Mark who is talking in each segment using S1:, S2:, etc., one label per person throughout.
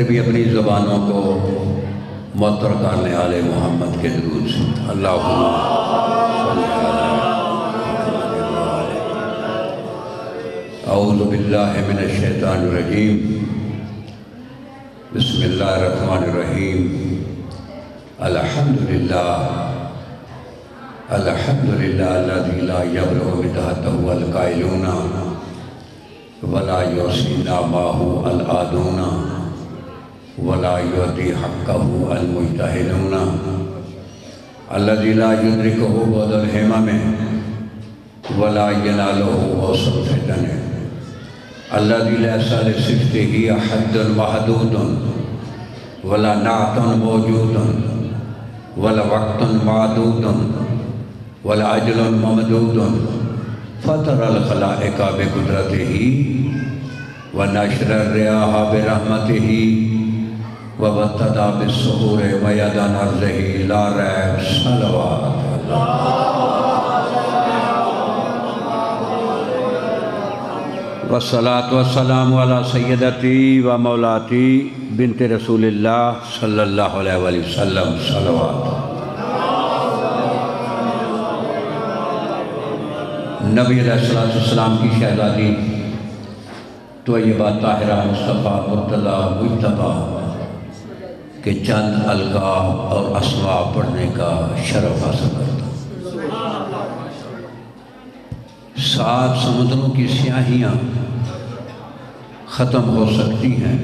S1: بھی اپنی زبانوں کو معطر کرنے والے محمد کے درود سے اللہم صلی اعوذ باللہ من الشیطان الرجیم بسم اللہ الرحمن الرحیم الحمدللہ الذی لا یبلغ مدحتہ القائلون ولا یحصینا ماہ العادون ولا یعطی حقہ المجتہدون الذی لا یدرکہ بعد الہمم ولا ینالہ اوسط الفتن الذي ليس لصفته حد محدود ولا نعت موجود ولا وقت معدود ولا أجل ممدود فطر الخلائق بقدرته ونشر الرياح برحمته وابتدى بالسحور ويدا نرزه لا ريب صلوات والصلاة والسلام علی سیدتی و مولاتی بنت رسول اللہ صلی اللہ علیہ وآلہ وسلم صلوات نبی علیہ السلام کی شہزادی طیبہ طاہرہ مصطفیٰ مرتضیٰ مجتبیٰ کے چند القاب اور اسماء پڑھنے کا شرف حاصل کرتا 7 سمندروں کی سیاہیاں ختم ہو سکتی ہیں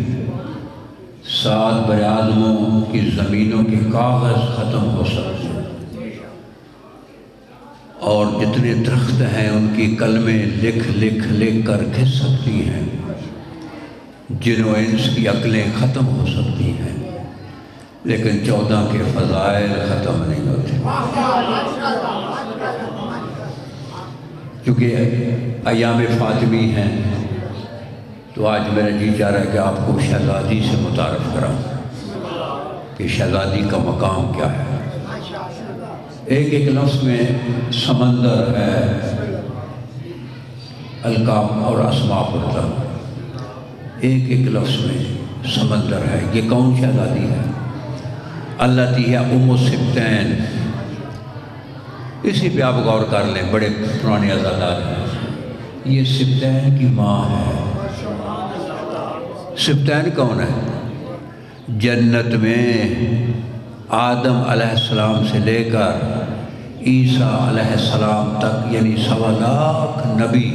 S1: 7 براعظموں کی زمینوں کے کاغذ ختم ہو سکتے ہیں اور جتنے درخت ہیں ان کی کلمیں لکھ کر گھس سکتی ہیں جن و انس کی عقلیں ختم ہو سکتی ہیں لیکن 14 کے فضائل ختم نہیں ہوتے کیونکہ ایام فاطمی ہیں تو آج میرا جی چاہ رہا ہے کہ آپ کو شہزادی سے متعارف کراؤں کہ شہزادی کا مقام کیا ہے ایک لفظ میں سمندر ہے القاب اور اسماء پڑھتا ایک لفظ میں سمندر ہے یہ کون شہزادی ہے اللہ تی ہے ام السبتین اسی پہ آپ غور کر لیں بڑے پرانے عزادار ہیں یہ سبتین کی ماں ہے سبتین کون ہے جنت میں آدم علیہ السلام سے لے کر عیسیٰ علیہ السلام تک یعنی 1.25 لاکھ نبی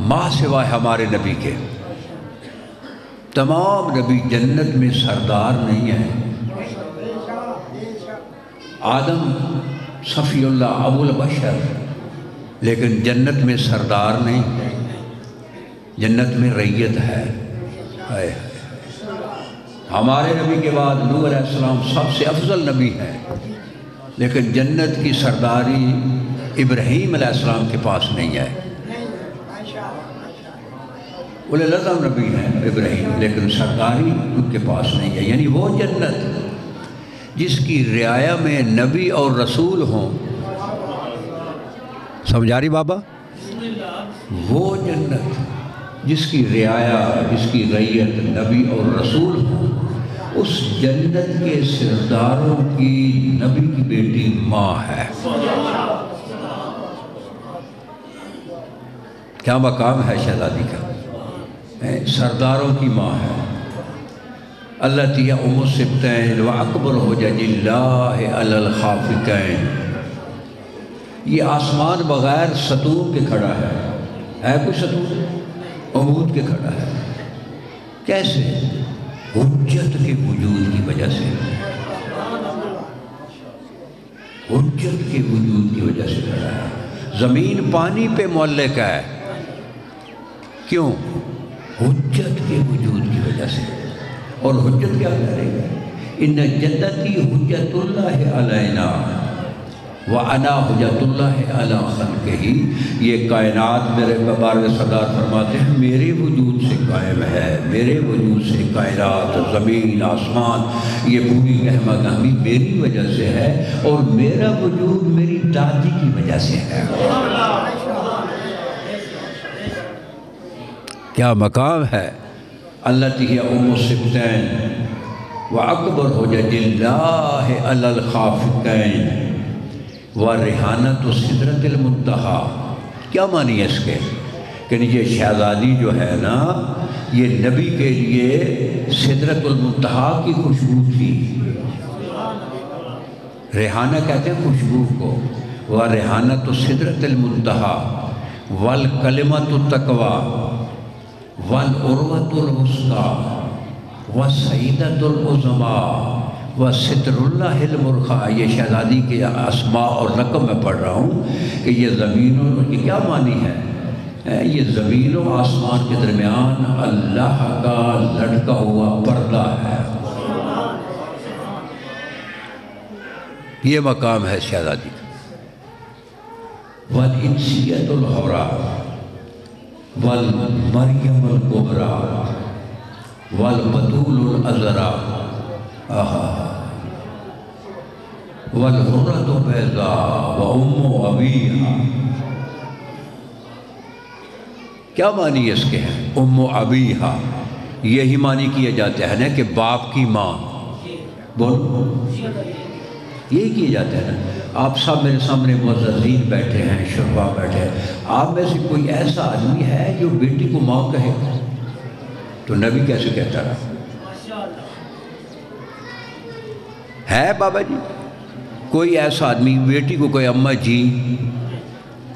S1: ماں سوائے ہمارے نبی کے تمام نبی جنت میں سردار نہیں ہیں آدم صفی اللہ ابو البشر لیکن جنت میں سردار نہیں جنت میں ریت ہے ہمارے نبی کے بعد نوح علیہ السلام سب سے افضل نبی ہے لیکن جنت کی سرداری ابراہیم علیہ السلام کے پاس نہیں ہے اولو العزم نبی ہیں ابراہیم لیکن سرداری ان کے پاس نہیں ہے یعنی وہ جنت جس کی رعایا میں نبی اور رسول ہوں سمجھا رہی بابا وہ جنت جس کی رعایا جس کی رعیت نبی اور رسول ہوں اس جنت کے سرداروں کی نبی کی بیٹی ماں ہے کیا مقام ہے شہزادی کا سرداروں کی ماں ہے اللہ تیہ ام السبتین و اکبر حجج اللہ علی الخافقین یہ آسمان بغیر ستون کے کھڑا ہے کوئی ستون عمود کے کھڑا ہے کیسے حجت کے وجود کی وجہ سے حجت کے وجود کی وجہ سے کھڑا ہے زمین پانی پہ معلق ہے کیوں حجت کے وجود کی وجہ سے اور حجت کیا کرے گا ان جدتی حجت اللہ علینا وَأَنَا حُجَّتُ اللَّهِ عَلَىٰ خَلْقِهِ یہ کائنات میرے بارے سردار فرماتے ہیں میرے وجود سے قائم ہے میرے وجود سے کائنات زمین آسمان یہ پوری گہما گہمی میری وجہ سے ہے اور میرا وجود میری دادی کی وجہ سے ہے کیا مقام ہے التی ہی ام السبتین و اکبر حجج اللہ علی الخافقین و ریحانۃ سدرۃ المنتہا۔ کیا معنی ہے اس کے کہ یہ شہزادی جو ہے نا یہ نبی کے لیے سدرۃ المنتہا کی خوشبو تھی۔ ریحانہ کہتے ہیں خوشبو کو۔ و ریحانۃ سدرۃ المنتہا والکلمۃ التقویٰ والعروۃ الوثقیٰ وسیدۃ العظماء وستر اللہ المرخیٰ۔ یہ شہزادی کے اسماء اور رقم میں پڑھ رہا ہوں کہ یہ زمین اور یہ کیا معنی ہے؟ یہ زمین و آسمان کے درمیان اللہ کا لٹکا ہوا پردہ ہے۔ یہ مقام ہے شہزادی کا۔ والانسیۃ الحوریٰ والمریم الکبریٰ والبتول العذراء والحرۃ البیضاء وام ابیہا۔ کیا معنی اس کے ہیں؟ ام ابیہا یہی معنی کیے جاتے ہیں نا کہ باپ کی ماں، بولو یہی کیے جاتے ہیں نا۔ آپ سب میرے سامنے معززین بیٹھے ہیں، شرفا بیٹھے ہیں، آپ میں سے کوئی ایسا آدمی ہے جو بیٹی کو ماں کہے؟ تو نبی کیسے کہتا رہا ہے؟ بابا جی کوئی ایسا آدمی بیٹی کو کوئی اماں جی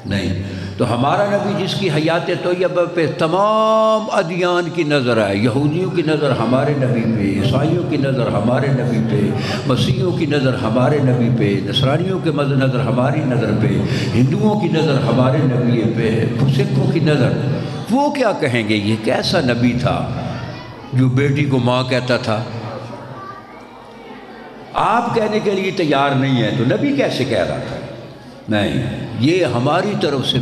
S1: نہیں۔ تو ہمارا نبی جس کی حیات طیبہ پہ تمام ادیان کی نظر ہے، یہودیوں کی نظر ہمارے نبی پہ، عیسائیوں کی نظر ہمارے نبی پہ، مسیحیوں کی نظر ہمارے نبی پہ، نصرانیوں کے نظر ہماری نظر پہ، ہندوؤں کی نظر ہمارے نبی پہ، سکھوں کی نظر، وہ کیا کہیں گے یہ کیسا نبی تھا جو بیٹی کو ماں کہتا تھا؟ آپ کہنے کے لیے تیار نہیں ہیں تو نبی کیسے کہہ رہا تھا؟ نہیں، یہ ہماری طرف سے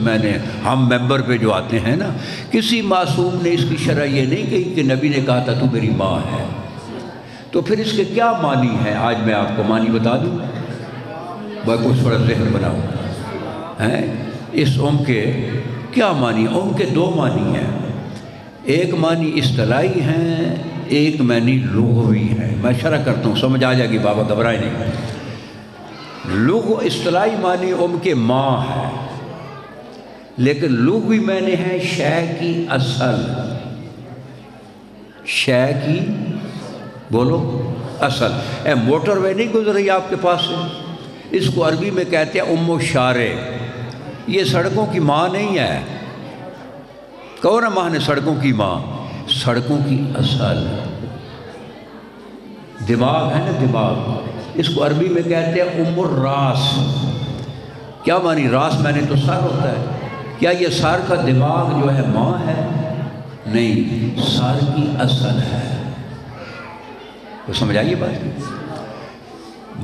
S1: ہم ممبر پہ جو آتے ہیں نا، کسی معصوم نے اس کی شرح یہ نہیں کہی کہ نبی نے کہا تھا تو میری ماں ہے۔ تو پھر اس کے کیا معنی ہے؟ آج میں آپ کو معنی بتا دوں، کچھ تھوڑا ذہن بناؤ ہیں اس ام کے کیا معنی؟ ام کے دو معنی ہیں، ایک معنی اصطلاحی ہیں، ایک معنی لغوی ہے۔ میں شرح کرتا ہوں، سمجھ آ جائے گی، بابا گھبرائے نہیں۔ اصطلاحی معنی ام کے ماں ہے، لیکن لغوی معنی ہے شے کی اصل، شے کی بولو اصل۔ موٹر وے نہیں گزر رہی آپ کے پاس سے، اس کو عربی میں کہتے ہیں ام الشارع۔ یہ سڑکوں کی ماں نہیں ہے، کون ہے ماں نے سڑکوں کی ماں؟ سڑکوں کی اصل دماغ ہے نا، دماغ، اس کو عربی میں کہتے ہیں ام الراس۔ کیا معنی؟ راس میں نے تو سر ہوتا ہے، کیا یہ سر کا دماغ جو ہے ماں ہے؟ نہیں، سر کی اصل ہے۔ تو سمجھائیے بات کی۔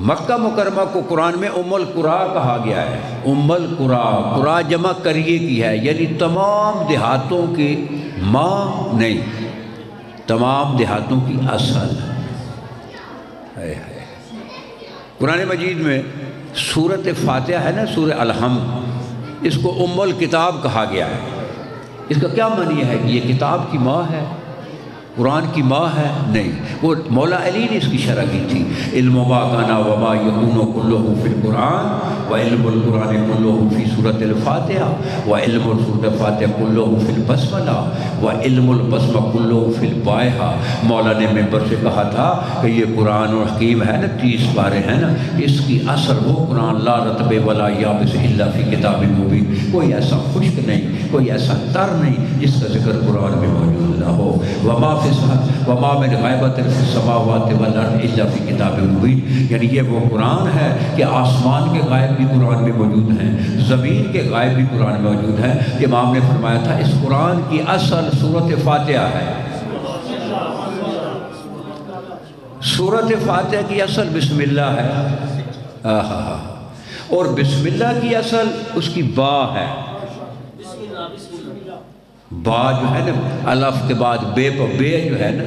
S1: مکہ مکرمہ کو قرآن میں ام القریٰ کہا گیا ہے۔ ام القریٰ، قریٰ جمع قریے کی ہے، یعنی تمام دیہاتوں کی ماں نہیں، تمام دیہاتوں کی اصل۔ قرآن مجید میں سورۃ فاتحہ ہے نا، سورہ الحمد، اس کو ام الکتاب کہا گیا ہے۔ اس کا کیا معنی ہے کہ یہ کتاب کی ماں ہے، قرآن کی ماں ہے؟ نہیں، وہ مولا علی نے اس کی شرح کی تھی۔ علم ما کان وما یکون کلہ فی القرآن وعلم القرآن کلہ فی سورۃ الفاتحہ وعلم سورۃ الفاتحہ کلہ فی البسملہ وعلم البسمہ کلہ فی البائحہ۔ مولا نے ممبر سے کہا تھا کہ یہ قرآن اور حکیم ہے نا، 30 پارے ہیں نا، اس کی اثر وہ قرآن لا رطب ولا یابس الا فی کتاب مبین، کوئی ایسا خشک نہیں، کوئی ایسا تر نہیں جس کا ذکر قرآن میں موجود نہ ہو۔ وما من غیبۃ فی السماوات والارض الا فی کتاب مبین، یعنی یہ وہ قرآن ہے کہ آسمان کے غائب بھی قرآن میں موجود ہیں، زمین کے غائب بھی قرآن میں موجود ہیں۔ امام نے فرمایا تھا اس قرآن کی اصل سورۃ فاتحہ ہے۔ سورۃ فاتحہ کی اصل بسم اللہ ہے، اور بسم اللہ کی اصل اس کی با ہے۔ با جو ہے نا الف کے بعد بے بے جو ہے نا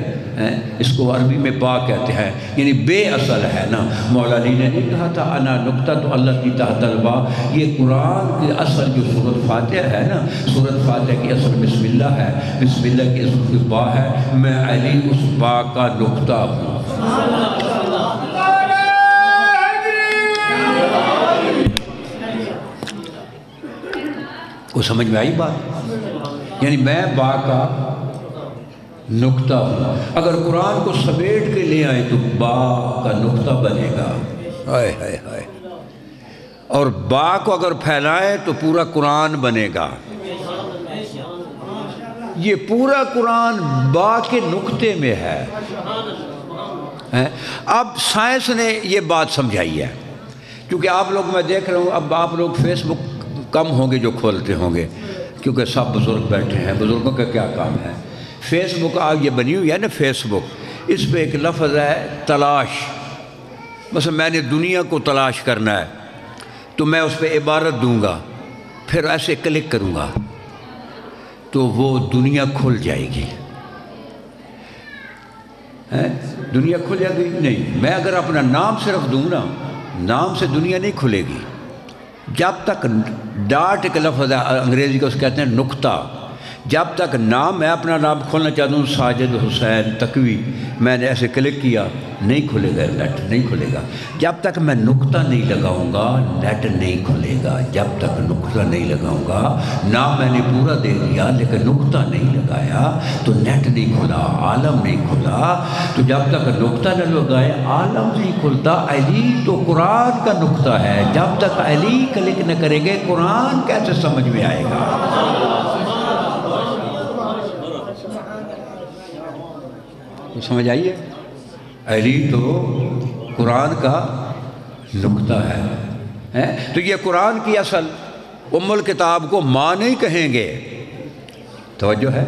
S1: اس کو عربی میں با کہتے ہیں، یعنی بے اصل ہے نا۔ مولا علی نے نہیں کہا تھا انا نقطہ تو اللہ کی تحت البا، یہ قرآن کی اصل جو سورۃ فاتحہ ہے نا، سورۃ فاتحہ کی اصل بسم اللہ ہے، بسم اللہ کی اصل کی با ہے، میں علی اس با کا نقطہ ہوں۔ کو سمجھ میں آئی بات؟ یعنی میں با کا نقطہ ہوں۔ اگر قرآن کو سمیٹ کے لے آئیں تو با کا نقطہ بنے گا، ہائے ہائے ہائے، اور با کو اگر پھیلائیں تو پورا قرآن بنے گا۔ یہ پورا قرآن با کے نقطے میں ہے۔ اب سائنس نے یہ بات سمجھائی ہے، کیونکہ آپ لوگ، میں دیکھ رہا ہوں اب آپ لوگ فیس بک کم ہوں گے جو کھولتے ہوں گے، کیونکہ سب بزرگ بیٹھے ہیں، بزرگوں کا کیا کام ہے۔ فیس بک آج یہ بنی ہوئی ہے نا فیس بک، اس پہ ایک لفظ ہے تلاش۔ مثلا میں نے دنیا کو تلاش کرنا ہے تو میں اس پہ عبارت دوں گا، پھر ایسے کلک کروں گا تو وہ دنیا کھل جائے گی۔ دنیا کھل جائے گی نہیں، میں اگر اپنا نام صرف دوں نا، نام سے دنیا نہیں کھلے گی۔ جب تک ڈاٹ ایک لفظ ہے انگریزی کو اس کہتے ہیں نقطہ، جب تک نام، میں اپنا نام کھولنا چاہتا ہوں ساجد حسین تقوی، میں نے ایسے کلک کیا، نہیں کھلے گا نیٹ، نہیں کھلے گا۔ جب تک میں نقطہ نہیں لگاؤں گا نیٹ نہیں کھلے گا، جب تک نقطہ نہیں لگاؤں گا۔ نام میں نے پورا دے دیا لیکن نقطہ نہیں لگایا تو نیٹ نہیں کھلا، عالم نہیں کھلا۔ تو جب تک نقطہ نہ لگائے عالم نہیں کھلتا۔ علی تو قرآن کا نقطہ ہے، جب تک علی کلک نہ کریں گے قرآن کیسے سمجھ میں آئے گا؟ سمجھ آئیے؟ علی تو قرآن کا نقطہ ہے۔ تو یہ قرآن کی اصل ام الکتاب کو ماں نہیں کہیں گے، توجہ ہے؟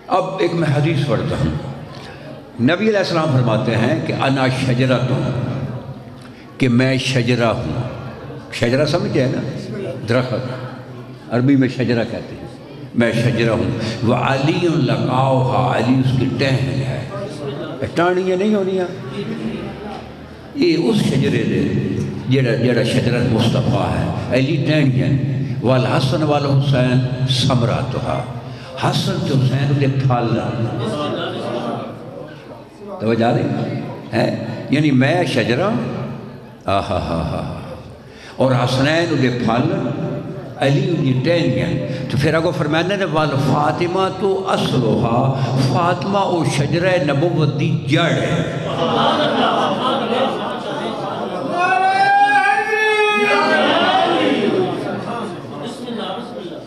S1: اب ایک میں حدیث پڑھتا ہوں، نبی علیہ السلام فرماتے ہیں کہ انا شجرتun، کہ میں شجرہ ہوں۔ شجرہ سمجھے نا، درخت، عربی میں شجرہ کہتے ہیں، میں شجرہ ہوں۔ وعلی لقاؤہا، علی اس کی ٹہنی ہے، ٹہنیاں نہیں ہونیاں، یہ اس شجرے دے جڑا شجرت مصطفیٰ ہے، علی ٹہنیاں۔ والحسن والحسین ثمراتہا، حسن تو حسین دے پھل، توجہ آ رہی ہے؟ یعنی میں شجرہ اور حسنین دے پھل، علی دی ٹہنیاں۔ تو پھر اگو فرمانے نے والفاطمہ تو اصلہا، فاطمہ او شجرہ نبوت دی جڑ ہے۔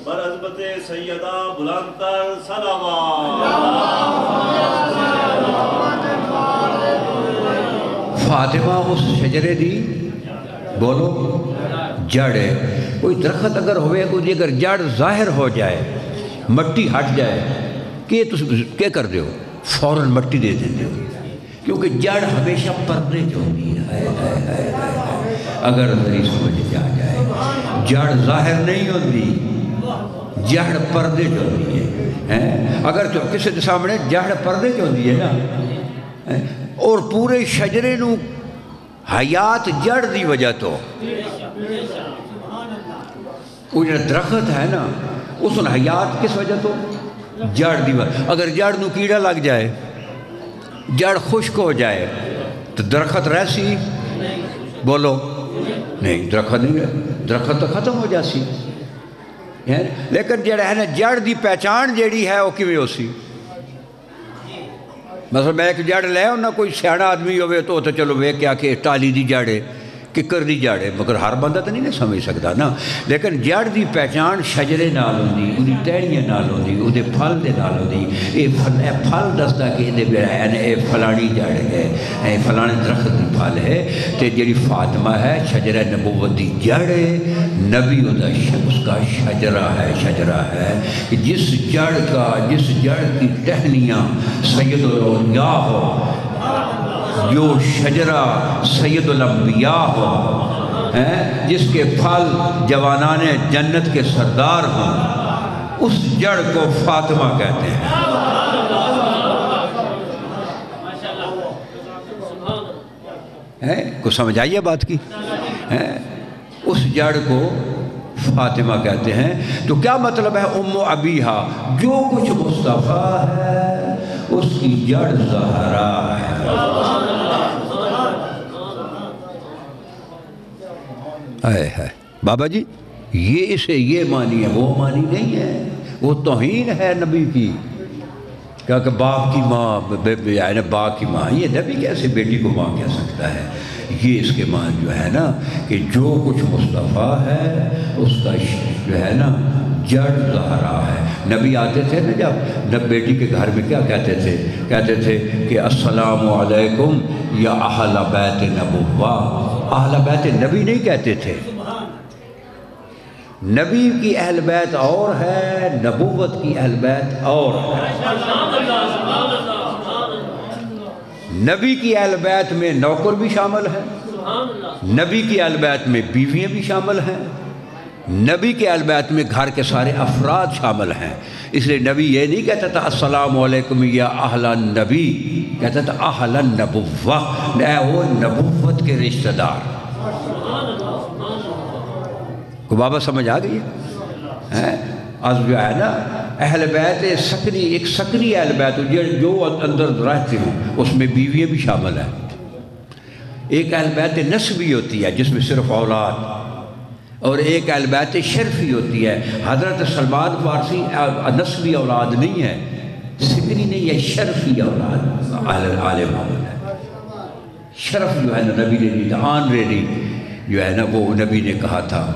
S2: برعظمت سیدہ بلندتر صلوات،
S1: فاطمہ اس شجرے دی بولو جڑ ہے۔ کوئی درخت اگر ہوئے، کوئی اگر جڑ ظاہر ہو جائے، مٹی ہٹ جائے، کیا کر دے ہو؟ فوراً مٹی دے دیں دے ہو، کیونکہ جڑ ہمیشہ پردے جو ہوتی ہے۔ اگر نہیں سمجھ جا جائے، جڑ ظاہر نہیں ہوتی، جڑ پردے جو ہوتی ہے۔ اگر کسی کے سامنے جڑ پردے جو ہوتی ہے نا، اور پورے شجرے نو حیات جڑ دی وجہ تو، وہ جو درخت ہے نا اس نے حیات کس وجہ تو؟ جڑ دی وجہ۔ اگر جڑ نو کیڑا لگ جائے، جڑ خشک ہو جائے تو درخت رہسی؟ بولو نہیں، درخت نہیں رہے، درخت تو ختم ہو جاسی۔ لیکن جڑا ہے نا جڑ دی پہچان جیڑی ہے وہ کیویں ہو سی؟ مثلا میں ایک جڑ لے نہ کوئی سیاڑا آدمی ہوئے تو چلو وے کیا کہ ٹالی دی جڑ ہے، ککر دی جڑ ہے، مگر ہر بندہ تو نہیں سمجھ سکتا نا۔ لیکن جڑ دی پہچان شجرے نال ہوندی، انہی ٹہنیاں نال ہوندی، اودے پھل دے نال ہوندی۔ اے پھل دستا کہ اے فلانی جڑ ہے، اے فلانے درخت دی پھل ہے۔ تے جڑی فاطمہ ہے شجرہ نبوت دی جڑ ہے، نبی اس کا شجرہ ہے، شجرہ ہے کہ جس جڑ کی ٹہنیاں سید الاولیاء ہو، جو شجرہ سید الانبیاء ہو، ہیں جس کے پھل جوانان جنت کے سردار ہوں، اس جڑ کو فاطمہ کہتے ہیں۔ کو سمجھ آئیے بات کی؟ اس جڑ کو فاطمہ کہتے ہیں۔ تو کیا مطلب ہے ام ابیہا؟ جو کچھ مصطفیٰ ہے اس کی جڑ زہرا ہے۔ بابا جی یہ معنی ہے، وہ معنی نہیں ہے، وہ توہین ہے نبی کی۔ کہ باپ کی ماں، باپ کی ماں، یہ نبی کیسے بیٹی کو ماں کہہ سکتا ہے؟ یہ اس کے معنی جو ہے نا کہ جو کچھ مصطفیٰ ہے اس کا جو ہے نا جڑ زہرا ہے۔ نبی آتے تھے نا جب بیٹی کے گھر میں کیا کہتے تھے کہ السلام علیکم یا اہل بیت نبوہ۔ اہل بیت نبی نہیں کہتے تھے، نبی کی اہل بیت اور ہے، نبوت کی اہل بیت اور ہے۔ نبی کی اہل بیت میں نوکر بھی شامل ہے، نبی کی اہل بیت میں بیویاں بھی شامل ہیں، نبی کے اہل بیت میں گھر کے سارے افراد شامل ہیں۔ اس لیے نبی یہ نہیں کہتا تھا السلام علیکم یا اہل النبی، کہتا تھا اہل النبوہ، وہ نبوت کے رشتہ دار۔ کو بابا سمجھ آ گئی ہے؟ از جو ہے نا اہل بیت سکنی، ایک سکنی اہل بیت جو اندر رہتے ہوں اس میں بیویاں بھی شامل ہیں۔ ایک اہل بیت نسبی ہوتی ہے جس میں صرف اولاد، اور ایک اہل بیت شرفی ہوتی ہے۔ حضرت سلمان فارسی نسبی اولاد نہیں ہے، سکنی نہیں ہے، شرفی اولاد آل محمد ہے۔ شرف جو ہے نا نبی نے دی تھا، آنریری جو ہے نا وہ نبی نے کہا تھا۔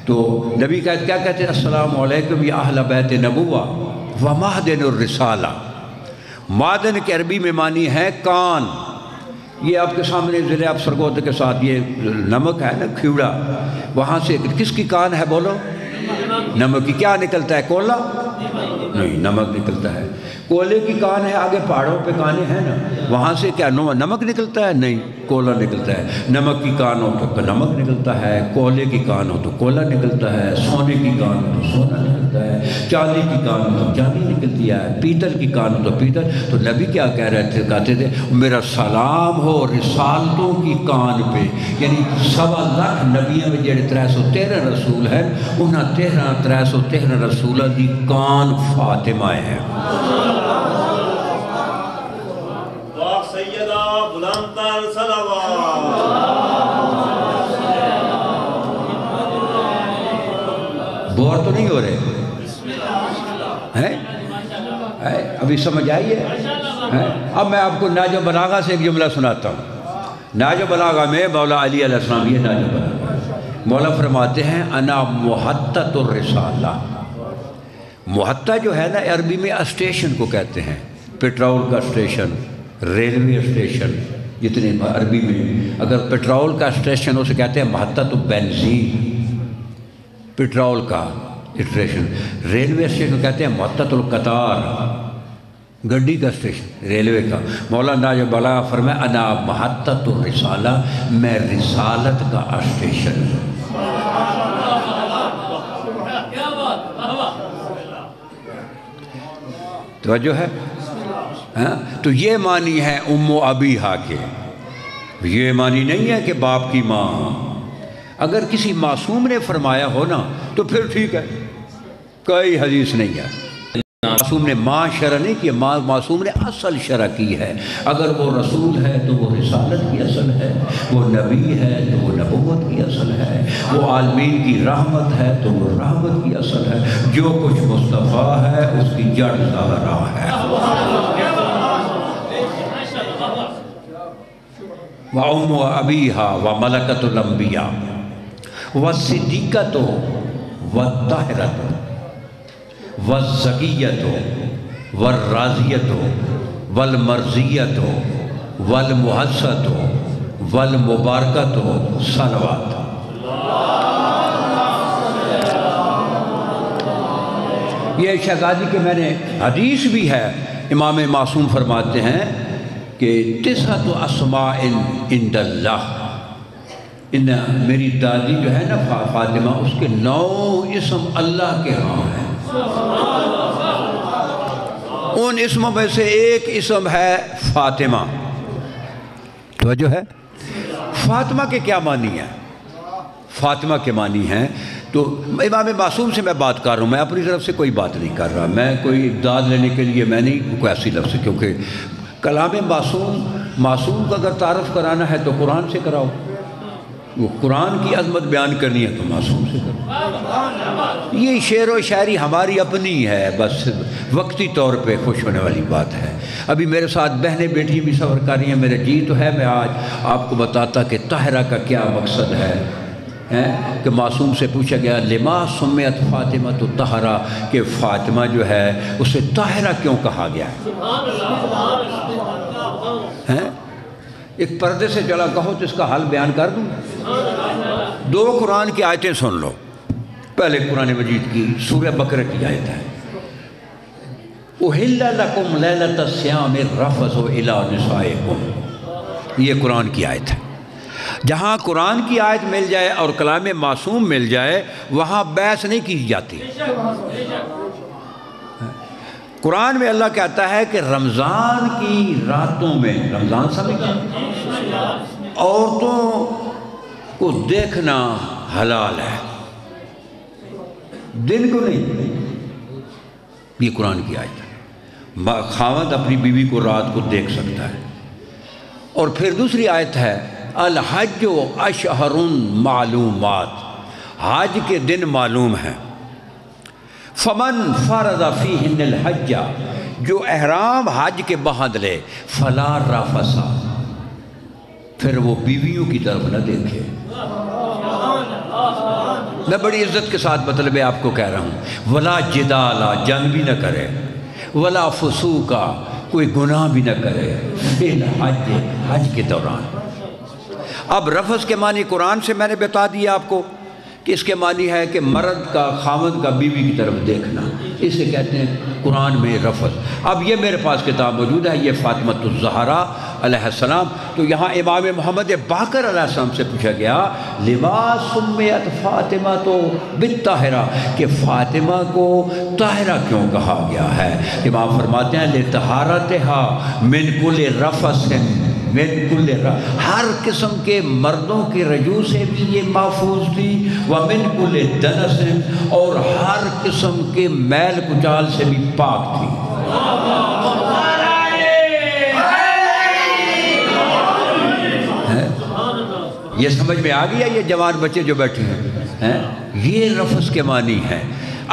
S1: تو نبی کیا کہتے ہیں؟ السلام علیکم یا اہل بیت نبوہ و معدن الرسالہ۔ معدن کے عربی میں معنی ہے کان۔ یہ آپ کے سامنے ذرا آپ سرگوت کے ساتھ یہ نمک ہے نا کھیوڑا، وہاں سے کس کی کان ہے بولو؟ نمک کی۔ کیا نکلتا ہے؟ کولا نہیں، نمک نکلتا ہے۔ کولے کی کان ہے، آگے پہاڑوں پہ کانیں ہیں نا، وہاں سے کیا نمک نکلتا ہے؟ نہیں، کولا نکلتا ہے۔ نمک کی کان ہو تو نمک نکلتا ہے، کولے کی کان ہو تو کولا نکلتا ہے، سونے کی کان ہو تو سونا نکلتا ہے، چاندی کی کان ہو تو چاندی نکلتی ہے، پیتل کی کان ہو تو پیتل۔ تو نبی کیا کہہ رہے تھے؟ کہتے تھے میرا سلام ہو رسالتوں کی کان پہ، یعنی 1.25 لاکھ نبیوں میں جڑے 313 رسول ہیں، انہاں 313 رسولہ دی کان فاطمہ ہے۔
S2: سیدہ بلند تر صلوات۔
S1: بور تو نہیں ہو رہے ہیں؟ ابھی سمجھ آئیے؟ اب میں آپ کو نہج البلاغہ سے ایک جملہ سناتا ہوں۔ نہج البلاغہ میں مولا علی علیہ السلام، یہ نہج البلاغہ، مولا فرماتے ہیں انا محطۃ الرسالہ۔ محطہ جو ہے نا عربی میں اسٹیشن کو کہتے ہیں، پیٹرول کا اسٹیشن، ریلوے اسٹیشن، جتنے عربی میں اگر پیٹرول کا اسٹیشن اسے کہتے ہیں محطۃ بنزین، پیٹرول کا اسٹیشن۔ ریلوے اسٹیشن کہتے ہیں محطۃ القطار، گڈی کا اسٹیشن، ریلوے کا۔ مولانا جو بلا فرمائے انا محطۃ الرسالہ، میں رسالت کا اسٹیشن ہوں۔ توجہ ہے؟ تو یہ معنی ہے ام ابیہا کے، یہ معنی نہیں ہے کہ باپ کی ماں۔ اگر کسی معصوم نے فرمایا ہو نا تو پھر ٹھیک ہے، کوئی حدیث نہیں ہے۔ معصوم نے ماں شرع نہیں کی، معصوم نے اصل شرع کی ہے۔ اگر وہ رسول ہے تو وہ رسالت کی اصل ہے، وہ نبی ہے تو وہ نبوت کی اصل ہے، وہ عالمین کی رحمت ہے تو وہ رحمت کی اصل ہے۔ جو کچھ مصطفیٰ ہے اس کی جڑ زہرا ہے۔ وَأُمُّ أَبِيهَا وَمَلَكَةُ الْأَنْبِيَاءِ وَالصِّدِّيقَةُ وَالطَّاهِرَةُ وَالزَّكِيَّةُ وَالرَّاضِيَةُ وَالْمَرْضِيَّةُ وَالْمُحَسَّةُ وَالْمُبَارَكَةُ صلوات۔ یہ شہزادی کے میں نے حدیث بھی ہے، امام معصوم فرماتے ہیں کہ 9 اسماء عند اللہ، میری دادی جو ہے نا فاطمہ، اس کے 9 اسم اللہ کے ہاں ہیں۔ ان اسموں میں سے ایک اسم ہے فاطمہ۔ توجہ ہے؟ فاطمہ کے کیا معنی ہے؟ فاطمہ کے معنی ہیں تو امام معصوم سے میں بات کر رہا ہوں، میں اپنی طرف سے کوئی بات نہیں کر رہا، میں کوئی داد لینے کے لیے میں نہیں کوئی ایسی لفظ، کیونکہ کلام معصوم کا اگر تعارف کرانا ہے تو قرآن سے کراؤ، وہ قرآن کی عظمت بیان کرنی ہے تو معصوم سے کرو۔ یہ شعر و شاعری ہماری اپنی ہے، بس وقتی طور پہ خوش ہونے والی بات ہے۔ ابھی میرے ساتھ بہنیں بیٹھی بھی سفر کر رہی ہیں، میرے جی تو ہے میں آج آپ کو بتاتا کہ طاہرہ کا کیا مقصد ہے کہ معصوم سے پوچھا گیا لما سمیت فاطمہ تو طاہرہ، کہ فاطمہ جو ہے اسے طاہرہ کیوں کہا گیا ہے؟ ایک پردے سے چلا کہو تو اس کا حل بیان کر دوں۔ 2 قرآن کی آیتیں سن لو۔ پہلے قرآن مجید کی سورہ بقرہ کی آیت ہے، اُحِلَّ لَكُمْ لَيْلَةَ الصِّيَامِ الرَّفَثُ إِلَىٰ نِسَائِكُمْ، یہ قرآن کی آیت ہے۔ جہاں قرآن کی آیت مل جائے اور کلام معصوم مل جائے وہاں بحث نہیں کی جاتی۔ قرآن میں اللہ کہتا ہے کہ رمضان کی راتوں میں، رمضان سمجھا، عورتوں کو دیکھنا حلال ہے، دن کو نہیں۔ یہ قرآن کی آیت ہے، خاوند اپنی بیوی کو رات کو دیکھ سکتا ہے۔ اور پھر دوسری آیت ہے الحج اشہر معلومات، حج کے دن معلوم ہیں۔ فمن فرض فیہن الحج، جو احرام حج کے باندھ لے، فلا رفث، پھر وہ بیویوں کی طرف نہ دیکھے۔ میں بڑی عزت کے ساتھ مطلب آپ کو کہہ رہا ہوں، ولا جدالا، جنگ بھی نہ کرے، ولا فسوقا، کوئی گناہ بھی نہ کرے، فی الحج، حج کے دوران۔ اب رفث کے معنی قرآن سے میں نے بتا دیا آپ کو کہ اس کے معنی ہے کہ مرد کا خاوند کا بیوی کی طرف دیکھنا، اسے کہتے ہیں قرآن میں رفث۔ اب یہ میرے پاس کتاب موجود ہے، یہ فاطمۃ الزہرا علیہ السلام۔ تو یہاں امام محمد باقر علیہ السلام سے پوچھا گیا لما سمیت فاطمہ تو بالطاہرہ، کہ فاطمہ کو طاہرہ کیوں کہا گیا ہے؟ امام فرماتے ہیں لطہارتہا من کل رفث، ہر قسم کے مردوں کے رجوع سے بھی یہ محفوظ تھی، ومن کل دنس، اور ہر قسم کے میل کچال سے بھی پاک تھی۔ یہ سمجھ میں آ گیا؟ یہ جوان بچے جو بیٹھے ہیں، یہ رفث کے معنی ہیں۔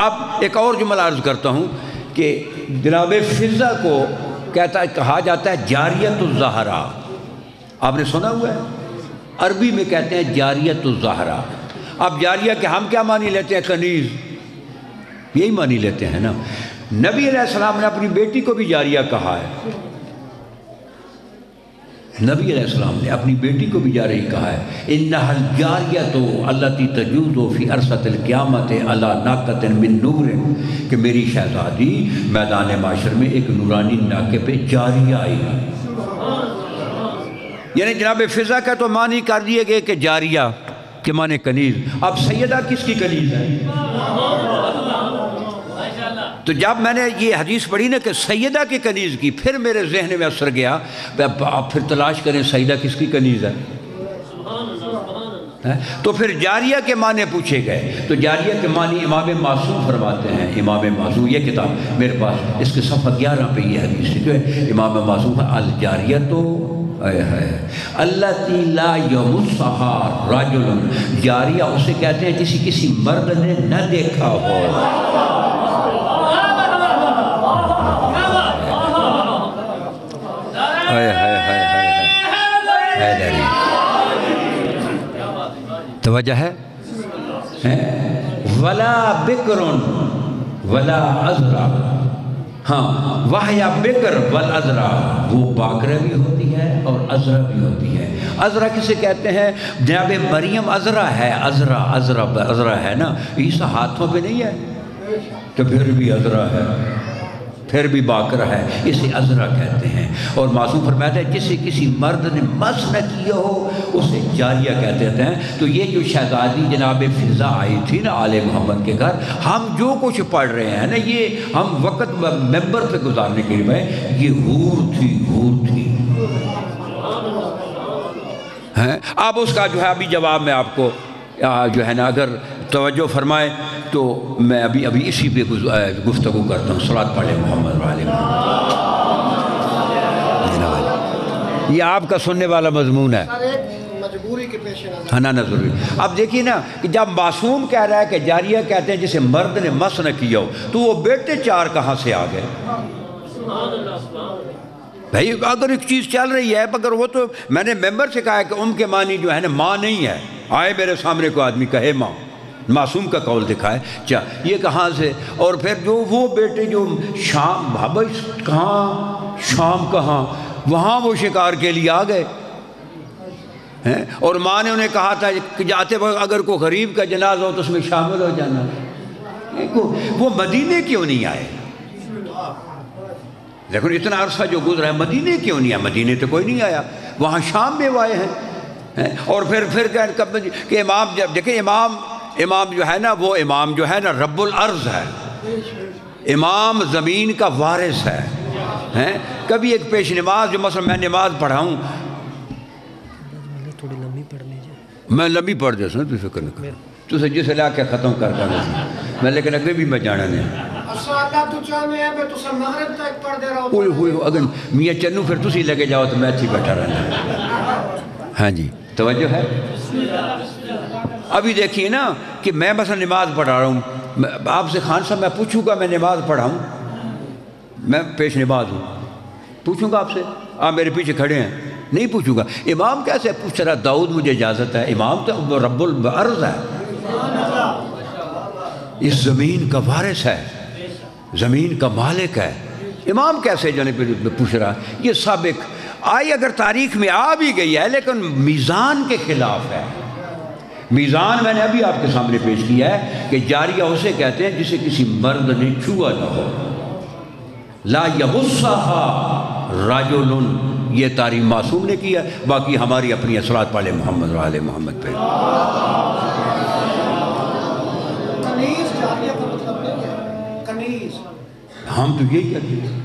S1: اب ایک اور جملہ عرض کرتا ہوں کہ جناب فضہ کو کہا جاتا ہے جاریت الزہرا، آپ نے سنا ہوا ہے؟ عربی میں کہتے ہیں جاریت الزہرا۔ اب جاریہ کے ہم کیا معنی لیتے ہیں؟ کنیز، یہی معنی لیتے ہیں نا۔ نبی علیہ السلام نے اپنی بیٹی کو بھی جاریہ کہا ہے، نبی علیہ السلام نے اپنی بیٹی کو بھی جاریہ کہا ہے، انہا الجاریۃ التی تجوز فی عرصۃ القیامت علی ناقۃ من نور، کہ میری شہزادی میدان معاشر میں ایک نورانی ناقے پہ جاریہ آئی گی۔ یعنی جناب فضہ کا تو معنی کر دیے گئے کہ جاریہ کے معنی کنیز۔ اب سیدہ کس کی کنیز ہے؟ تو جب میں نے یہ حدیث پڑھی نا کہ سیدہ کی کنیز کی، پھر میرے ذہن میں اثر گیا آپ پھر تلاش کریں سیدہ کس کی کنیز ہے۔ تو پھر جاریہ کے معنی پوچھے گئے، تو جاریہ کے معنی امام معصوم فرماتے ہیں۔ امام معصوم، یہ کتاب میرے پاس اس کے صفحہ 11 پہ یہ حدیث جو ہے امام معصوم ہے، الجاریۃ التی لا یمسھا رجل، جاریہ اسے کہتے ہیں کسی مرد نے نہ دیکھا ہو۔ توجہ ہے؟ ولا بکر ولا عذرا، ہاں وحیا بکر والعذرا، وہ باکرہ بھی ہوتی ہے اور عذرا بھی ہوتی ہے۔ عذرا کسے کہتے ہیں؟ جناب مریم عذرا ہے، عذرا ہے نا، عیسیٰ ہاتھوں پہ نہیں ہے تو پھر بھی عذرا ہے۔ پھر بھی باکر ہے، اسے عذرا کہتے ہیں۔ اور معصوم فرماتا ہے جسے کسی مرد نے مس نہ کیا ہو اسے جاریہ کہتے ہیں۔ تو یہ جو شہزادی جناب فضا آئی تھی نا آل محمد کے گھر، ہم جو کچھ پڑھ رہے ہیں نا یہ ہم وقت ممبر پہ گزارنے کے لیے یہ حور تھی، حور تھی۔ اب اس کا جو ہے ابھی جواب میں آپ کو جو ہے نا اگر توجہ فرمائے تو میں ابھی اسی پہ گفتگو کرتا ہوں۔ صلاۃ پڑھیں محمد علیہ محمد۔ یہ آپ کا سننے والا مضمون ہے،
S3: مجبوری کے پیش نظر
S1: نا ضروری۔ اب دیکھیے نا کہ جب معصوم کہہ رہا ہے کہ جاریہ کہتے ہیں جسے مرد نے مس نہ کیا ہو، تو وہ بیٹے چار کہاں سے آ گئے؟ بھائی اگر ایک چیز چل رہی ہے مگر وہ تو میں نے ممبر سے کہا ہے کہ ام کے معنی جو ہے نا ماں نہیں ہے، آئے میرے سامنے کو آدمی کہے ماں، معصوم کا قول دکھائے یہ کہاں سے؟ اور پھر جو وہ بیٹے جو شام، بھائی کہاں شام کہاں، وہاں وہ شکار کے لیے آ گئے ہیں، اور ماں نے انہیں کہا تھا کہ جاتے وقت اگر کوئی غریب کا جنازہ ہو تو اس میں شامل ہو جانا۔ وہ مدینے کیوں نہیں آئے؟ لیکن اتنا عرصہ جو گزرا ہے مدینے کیوں نہیں آیا؟ مدینے تو کوئی نہیں آیا، وہاں شام میں وہ آئے ہیں۔ اور پھر کہ امام جب دیکھیں امام جو ہے نا وہ امام جو ہے نا رب الارض ہے، امام زمین کا وارث ہے۔ کبھی ایک پیش نماز جو مثلا میں نماز پڑھاؤں،
S3: تھوڑی لمبی پڑھ لیجیے،
S1: میں لمبی پڑھ دیتا ہوں، تو فکر نہ کر، تو سے جسے لا کے ختم کر میں لیکن اگے بھی میں جانا نہیں۔ ہوئی اگر میاں چنو پھر تسی لگے جاؤ تو میں اچھی بیٹھا رہنا۔ ہاں جی توجہ ہے۔ ابھی دیکھیے نا کہ میں مثلا نماز پڑھا رہا ہوں، آپ سے خان صاحب میں پوچھوں گا میں نماز پڑھاؤں، میں پیش نماز ہوں، پوچھوں گا آپ سے؟ آپ میرے پیچھے کھڑے ہیں، نہیں پوچھوں گا۔ امام کیسے پوچھ رہا داؤد مجھے اجازت ہے؟ امام تو رب الارض ہے، اس زمین کا وارث ہے، زمین کا مالک ہے، امام کیسے جانے پہ پوچھ رہا؟ یہ سب ایک آئی اگر تاریخ میں آ بھی گئی ہے لیکن میزان کے خلاف ہے۔ میزان میں نے ابھی آپ کے سامنے پیش کیا ہے کہ جاریہ اسے کہتے ہیں جسے کسی مرد نے چھوا نہ ہو۔ لا یمسھا رجل، یہ تعریف معصوم نے کیا، باقی ہماری اپنی صلاۃ پڑھیں محمد علیہ محمد پہ۔
S3: کنیز جاریہ کا مطلب نہیں ہے، کنیز
S1: ہم تو یہی کہتے ہیں،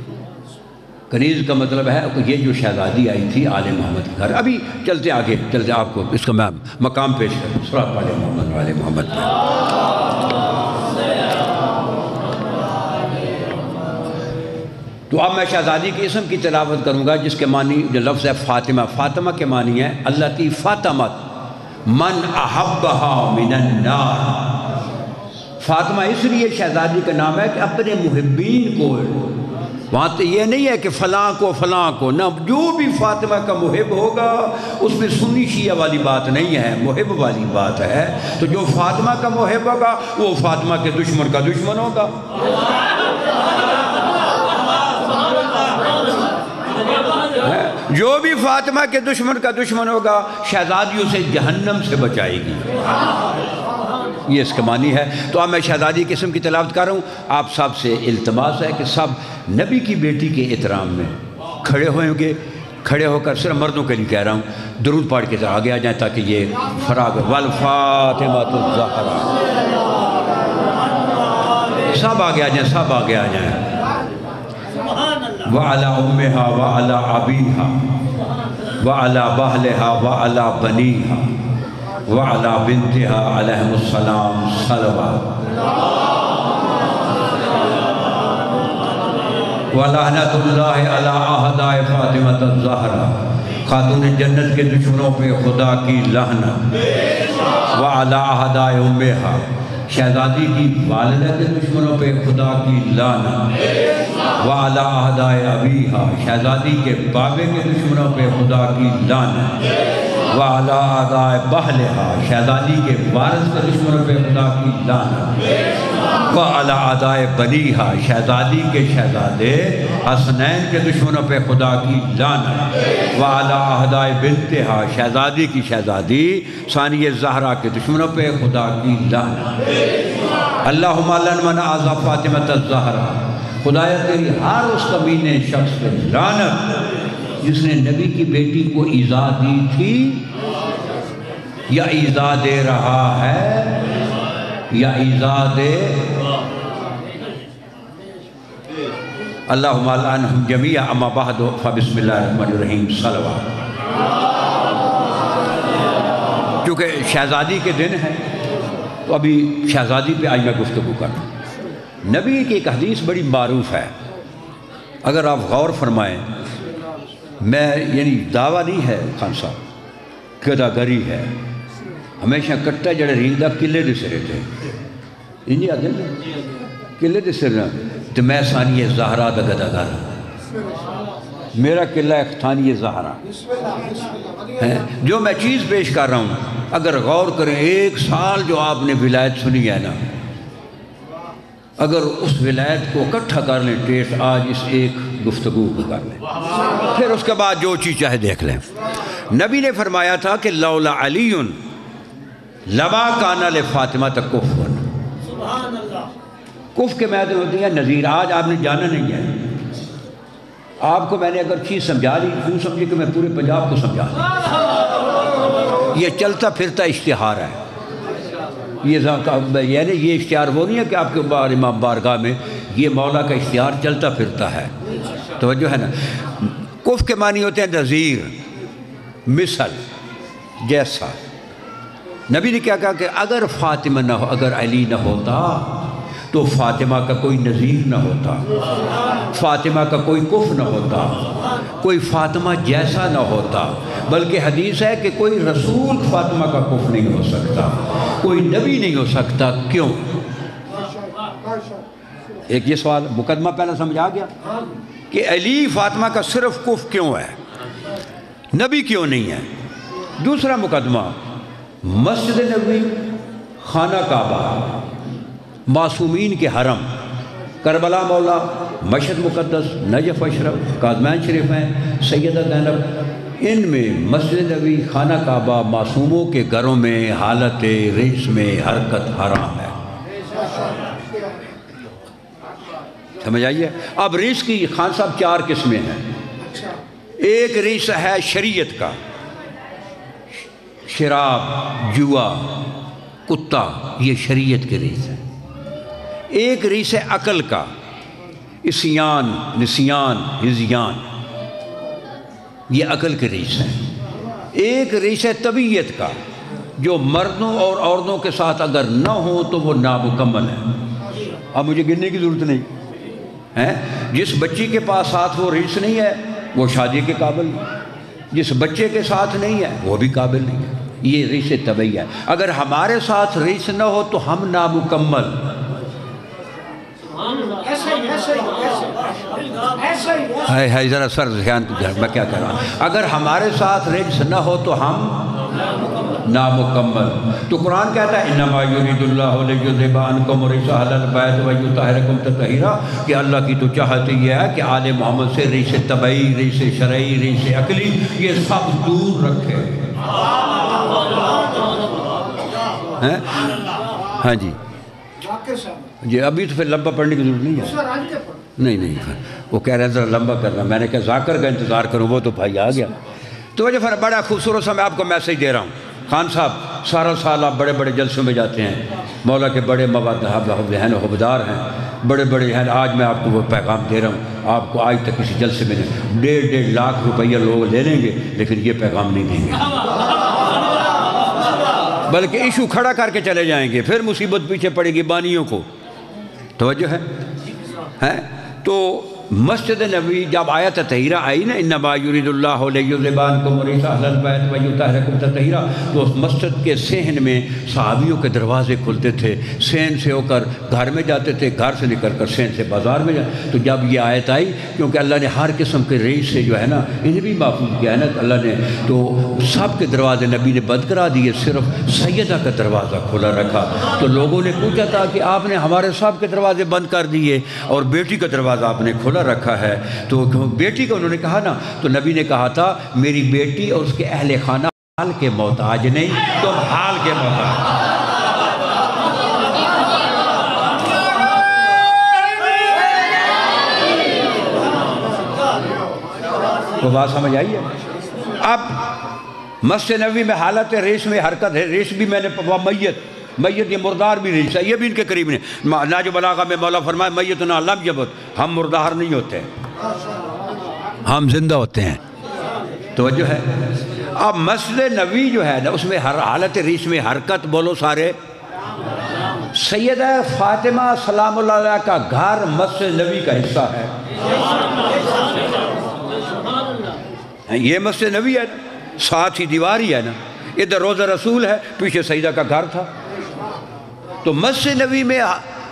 S1: کنیز کا مطلب ہے کہ یہ جو شہزادی آئی تھی آل محمد کے گھر۔ ابھی چلتے آگے، چلتے آپ کو اس کا میں مقام پیش کروں، صلاۃ پڑھیں محمد علیہ محمد پہ۔ تو اب میں شہزادی کے اسم کی تلاوت کروں گا جس کے معنی جو لفظ ہے فاطمہ۔ فاطمہ کے معنی ہے اللتی فاطمت من احبہا من النار۔ فاطمہ اس لیے شہزادی کا نام ہے کہ اپنے محبین کو، وہاں تو یہ نہیں ہے کہ فلاں کو نہ، جو بھی فاطمہ کا محب ہوگا اس میں سنی شیعہ والی بات نہیں ہے، محب والی بات ہے۔ تو جو فاطمہ کا محب ہوگا وہ فاطمہ کے دشمن کا دشمن ہوگا۔ جو بھی فاطمہ کے دشمن کا دشمن ہوگا شہزادی اسے جہنم سے بچائے گی، یہ اس کا معنی ہے۔ تو اب میں شہزادی کے اسم کی تلاوت کر رہا ہوں۔ آپ سب سے التماس ہے کہ سب نبی کی بیٹی کے احترام میں کھڑے ہوئیں گے، کھڑے ہو کر صرف مردوں کے لیے کہہ رہا ہوں، درود پڑھ کے آگے آ جائیں تاکہ یہ فراغ والفاطمۃ الزہرا، سب آگے آ جائیں، سب آگے آ جائیں۔ وَعَلَىٰ أُمِّهَا وَعَلَىٰ أَبِيهَا وَعَلَىٰ بَهْلِهَا وَعَلَىٰ بَنِيهَا وَعَلَىٰ بِنْتِهَا عَلَيْهِمُ السَّلَامُ صَلَوَاتٌ وَلَعْنَةُ اللَّهِ عَلَىٰ أَعْدَاءِ فَاطِمَةَ الزَّهْرَا، خاتون جنت کے دشمنوں پہ خدا کی لعنت۔ وَعَلَىٰ أَعْدَاءِ أُمِّهَا، شہزادی کی والدہ کے دشمنوں پہ خدا کی لعنت۔ وَعَلَىٰ أَعْدَاءِ أَبِيهَا، شہزادی کے بابے کے دشمنوں پہ خدا کی لعنت۔ وَعَلَىٰ أَعْدَاءِ بَهْلِهَا، شہزادی کے وارث کے دشمنوں پہ خدا کی لعنت۔ وَعَلَىٰ أَعْدَاءِ بَنِيهَا، شہزادی کے شہزادے حسنین کے دشمنوں پہ خدا کی لعنت۔ وَعَلَىٰ أَعْدَاءِ بِنْتِهَا، شہزادی کی شہزادی ثانیہ زہرا کے دشمنوں پہ خدا کی لعنت۔ اللہم لن من اعزا فاطمۃ الزہرا، خدایا تیری ہر اس کمینے شخص پہ لعنت جس نے نبی کی بیٹی کو ایذا دی تھی یا ایذا دے رہا ہے یا دے اللہم لعنہم جمیعا اما بعد فبسم اللہ الرحمن الرحیم صلوات. کیونکہ شہزادی کے دن ہیں تو ابھی شہزادی پہ آج میں گفتگو کروں. نبی کی ایک حدیث بڑی معروف ہے، اگر آپ غور فرمائیں، میں یعنی دعویٰ نہیں ہے خان صاحب، گداگری ہے، ہمیشہ کٹا جڑے رینگدہ قلعے دے سرے تھے انجی آدھے نا قلعے دے سرے تو میں ثانی زہرا دا گداگر، میرا قلعہ ثانی زہرا جو میں چیز پیش کر رہا ہوں. اگر غور کریں 1 سال جو آپ نے ولایت سنی ہے نا، اگر اس ولایت کو اکٹھا کر لیں ٹیٹ آج اس ایک گفتگو کو کر لیں، پھر اس کے بعد جو چیز چاہے دیکھ لیں. نبی نے فرمایا تھا کہ لولا علی لما کان لفاطمہ کف. کف کے معنی ہوتے ہیں نذیر. آج آپ نے جانا نہیں ہے، آپ کو میں نے اگر چیز سمجھا دی کیوں سمجھے کہ میں پورے پنجاب کو سمجھا دوں. یہ چلتا پھرتا اشتہار ہے، یعنی یہ اشتہار وہ نہیں ہے کہ آپ کے امام بارگاہ میں، یہ مولا کا اشتہار چلتا پھرتا ہے. توجہ ہے نا. کف کے معنی ہوتے ہیں نذیر، مثل، جیسا. نبی نے کیا کہا کہ اگر فاطمہ نہ ہو، اگر علی نہ ہوتا تو فاطمہ کا کوئی نذیر نہ ہوتا، فاطمہ کا کوئی کف نہ ہوتا، کوئی فاطمہ جیسا نہ ہوتا. بلکہ حدیث ہے کہ کوئی رسول فاطمہ کا کف نہیں ہو سکتا، کوئی نبی نہیں ہو سکتا. کیوں؟ ایک یہ سوال مقدمہ پہلے سمجھ آ گیا کہ علی فاطمہ کا صرف کف کیوں ہے، نبی کیوں نہیں ہے. دوسرا مقدمہ، مسجد نبوی، خانہ کعبہ، معصومین کے حرم، کربلا مولا، مشہد مقدس، نجف اشرف، کاظمین شریف ہیں، سیدہ زینب، ان میں مسجد نبوی، خانہ کعبہ، معصوموں کے گھروں میں حالت رجس میں حرکت حرام ہے. سمجھ آئیے. اب رجس کی خان صاحب 4 قسمیں ہیں. ایک رجس ہے شریعت کا، شراب، جوا، کتا، یہ شریعت کے رجس ہے. ایک رجس ہے عقل کا، عصیان، نسیان، ہذیان، یہ عقل کے رجس ہیں. ایک رجس ہے طبیعت کا، جو مردوں اور عورتوں کے ساتھ اگر نہ ہو تو وہ نامکمل ہے. اب مجھے گننے کی ضرورت نہیں ہے. جس بچی کے پاس ساتھ وہ رجس نہیں ہے وہ شادی کے قابل نہیں، جس بچے کے ساتھ نہیں ہے وہ بھی قابل نہیں ہے. یہ رجس طبعی ہے. اگر ہمارے ساتھ رجس نہ ہو تو ہم نامکمل. ہے ذرا سر ذہن میں کیا کر رہا ہوں. اگر ہمارے ساتھ رجس نہ ہو تو ہم نامکمل. تو قرآن کہتا ہے انما یرید اللہ لیذھب عنکم الرجس اہل البیت ویطہرکم تطہیرا، کہ اللہ کی تو چاہت یہ ہے کہ آل محمد سے رجس طبعی، رجس شرعی، رجس عقلی یہ سب دور رکھے. ہاں جی جی. ابھی تو پھر لمبا پڑھنے کی ضرورت نہیں ہے. نہیں وہ کہہ رہے ہیں ذرا لمبا کرنا. میں نے کہا ذاکر کا انتظار کروں، وہ تو بھائی آ گیا. تو وجہ پھر بڑا خوبصورت سا میں آپ کو میسیج دے رہا ہوں. خان صاحب سارا سال آپ بڑے بڑے جلسوں میں جاتے ہیں، مولا کے بڑے مواد ہیں، حبدار ہیں، بڑے بڑے ہیں. آج میں آپ کو وہ پیغام دے رہا ہوں. آپ کو آج تک کسی جلسے میں 1.5 لاکھ روپیہ لوگ لے لیں گے لیکن یہ پیغام نہیں دیں گے، بلکہ ایشو کھڑا کر کے چلے جائیں گے. پھر مصیبت پیچھے پڑے گی بانیوں کو. توجہ ہے. تو مسجد نبوی جب آیت تطہیرہ آئی نا انما یرید اللہ لیذھب عنکم الرجس اہل البیت ویطہرکم تطہیرا، تو اس مسجد کے صحن میں صحابیوں کے دروازے کھلتے تھے، صحن سے ہو کر گھر میں جاتے تھے، گھر سے نکل کر صحن سے بازار میں جاتے. تو جب یہ آیت آئی، کیونکہ اللہ نے ہر قسم کے رجس سے جو ہے نا انہیں بھی محفوظ کیا ہے نا اللہ نے، تو سب کے دروازے نبی نے بند کرا دیے، صرف سیدہ کا دروازہ کھلا رکھا. تو لوگوں نے پوچھا تھا کہ آپ نے ہمارے سب کے دروازے بند کر دیے اور بیٹی کا دروازہ آپ نے کھلا رکھا ہے. تو بیٹی کا انہوں نے کہا نا، تو نبی نے کہا تھا میری بیٹی اور اس کے اہل خانہ حال کے محتاج نہیں، تم حال کے محتاج. کو بات سمجھ آئی ہے؟ اب مسجد نبوی میں حالت ریش میں حرکت ہے. ریش بھی میں نے میت یہ مردار بھی نہیں چاہیے، یہ بھی ان کے قریب نہیں. ناج بلاغہ میں مولا فرمائے میتنا لم یمت، ہم مردار نہیں ہوتے، ہم زندہ ہوتے ہیں. توجہ ہے. اب مسجد نبوی جو ہے نا اس میں حالت ریش میں حرکت بولو سارے. سیدہ فاطمہ سلام اللہ علیہ کا گھر مسجد نبوی کا حصہ ہے. یہ مسجد نبوی ہے نا، ساتھ ہی دیوار ہی ہے نا. ادھر روضہ رسول ہے، پیچھے سیدہ کا گھر تھا. تو مسجد نبوی میں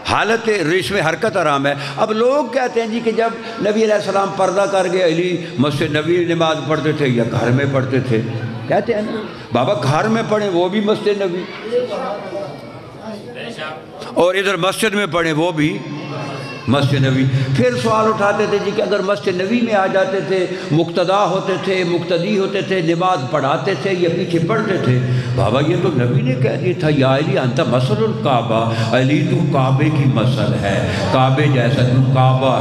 S1: حالت ریش میں حرکت آرام ہے. اب لوگ کہتے ہیں جی کہ جب نبی علیہ السلام پردہ کر گئے علی مسجد نبوی نماز پڑھتے تھے یا گھر میں پڑھتے تھے. کہتے ہیں نا بابا گھر میں پڑھیں وہ بھی مسجد نبوی، اور ادھر مسجد میں پڑھیں وہ بھی مسجد نبوی. پھر سوال اٹھاتے تھے جی کہ اگر مسجد نبوی میں آ جاتے تھے مقتدا ہوتے تھے، مقتدی ہوتے تھے، نماز پڑھاتے تھے یا پیچھے پڑھتے تھے. بابا یہ تو نبی نے کہہ دیا تھا یا علی انت مثل الکعبہ، علی تو کعبے کی مثل ہے، کعبے جیسا تو کعبہ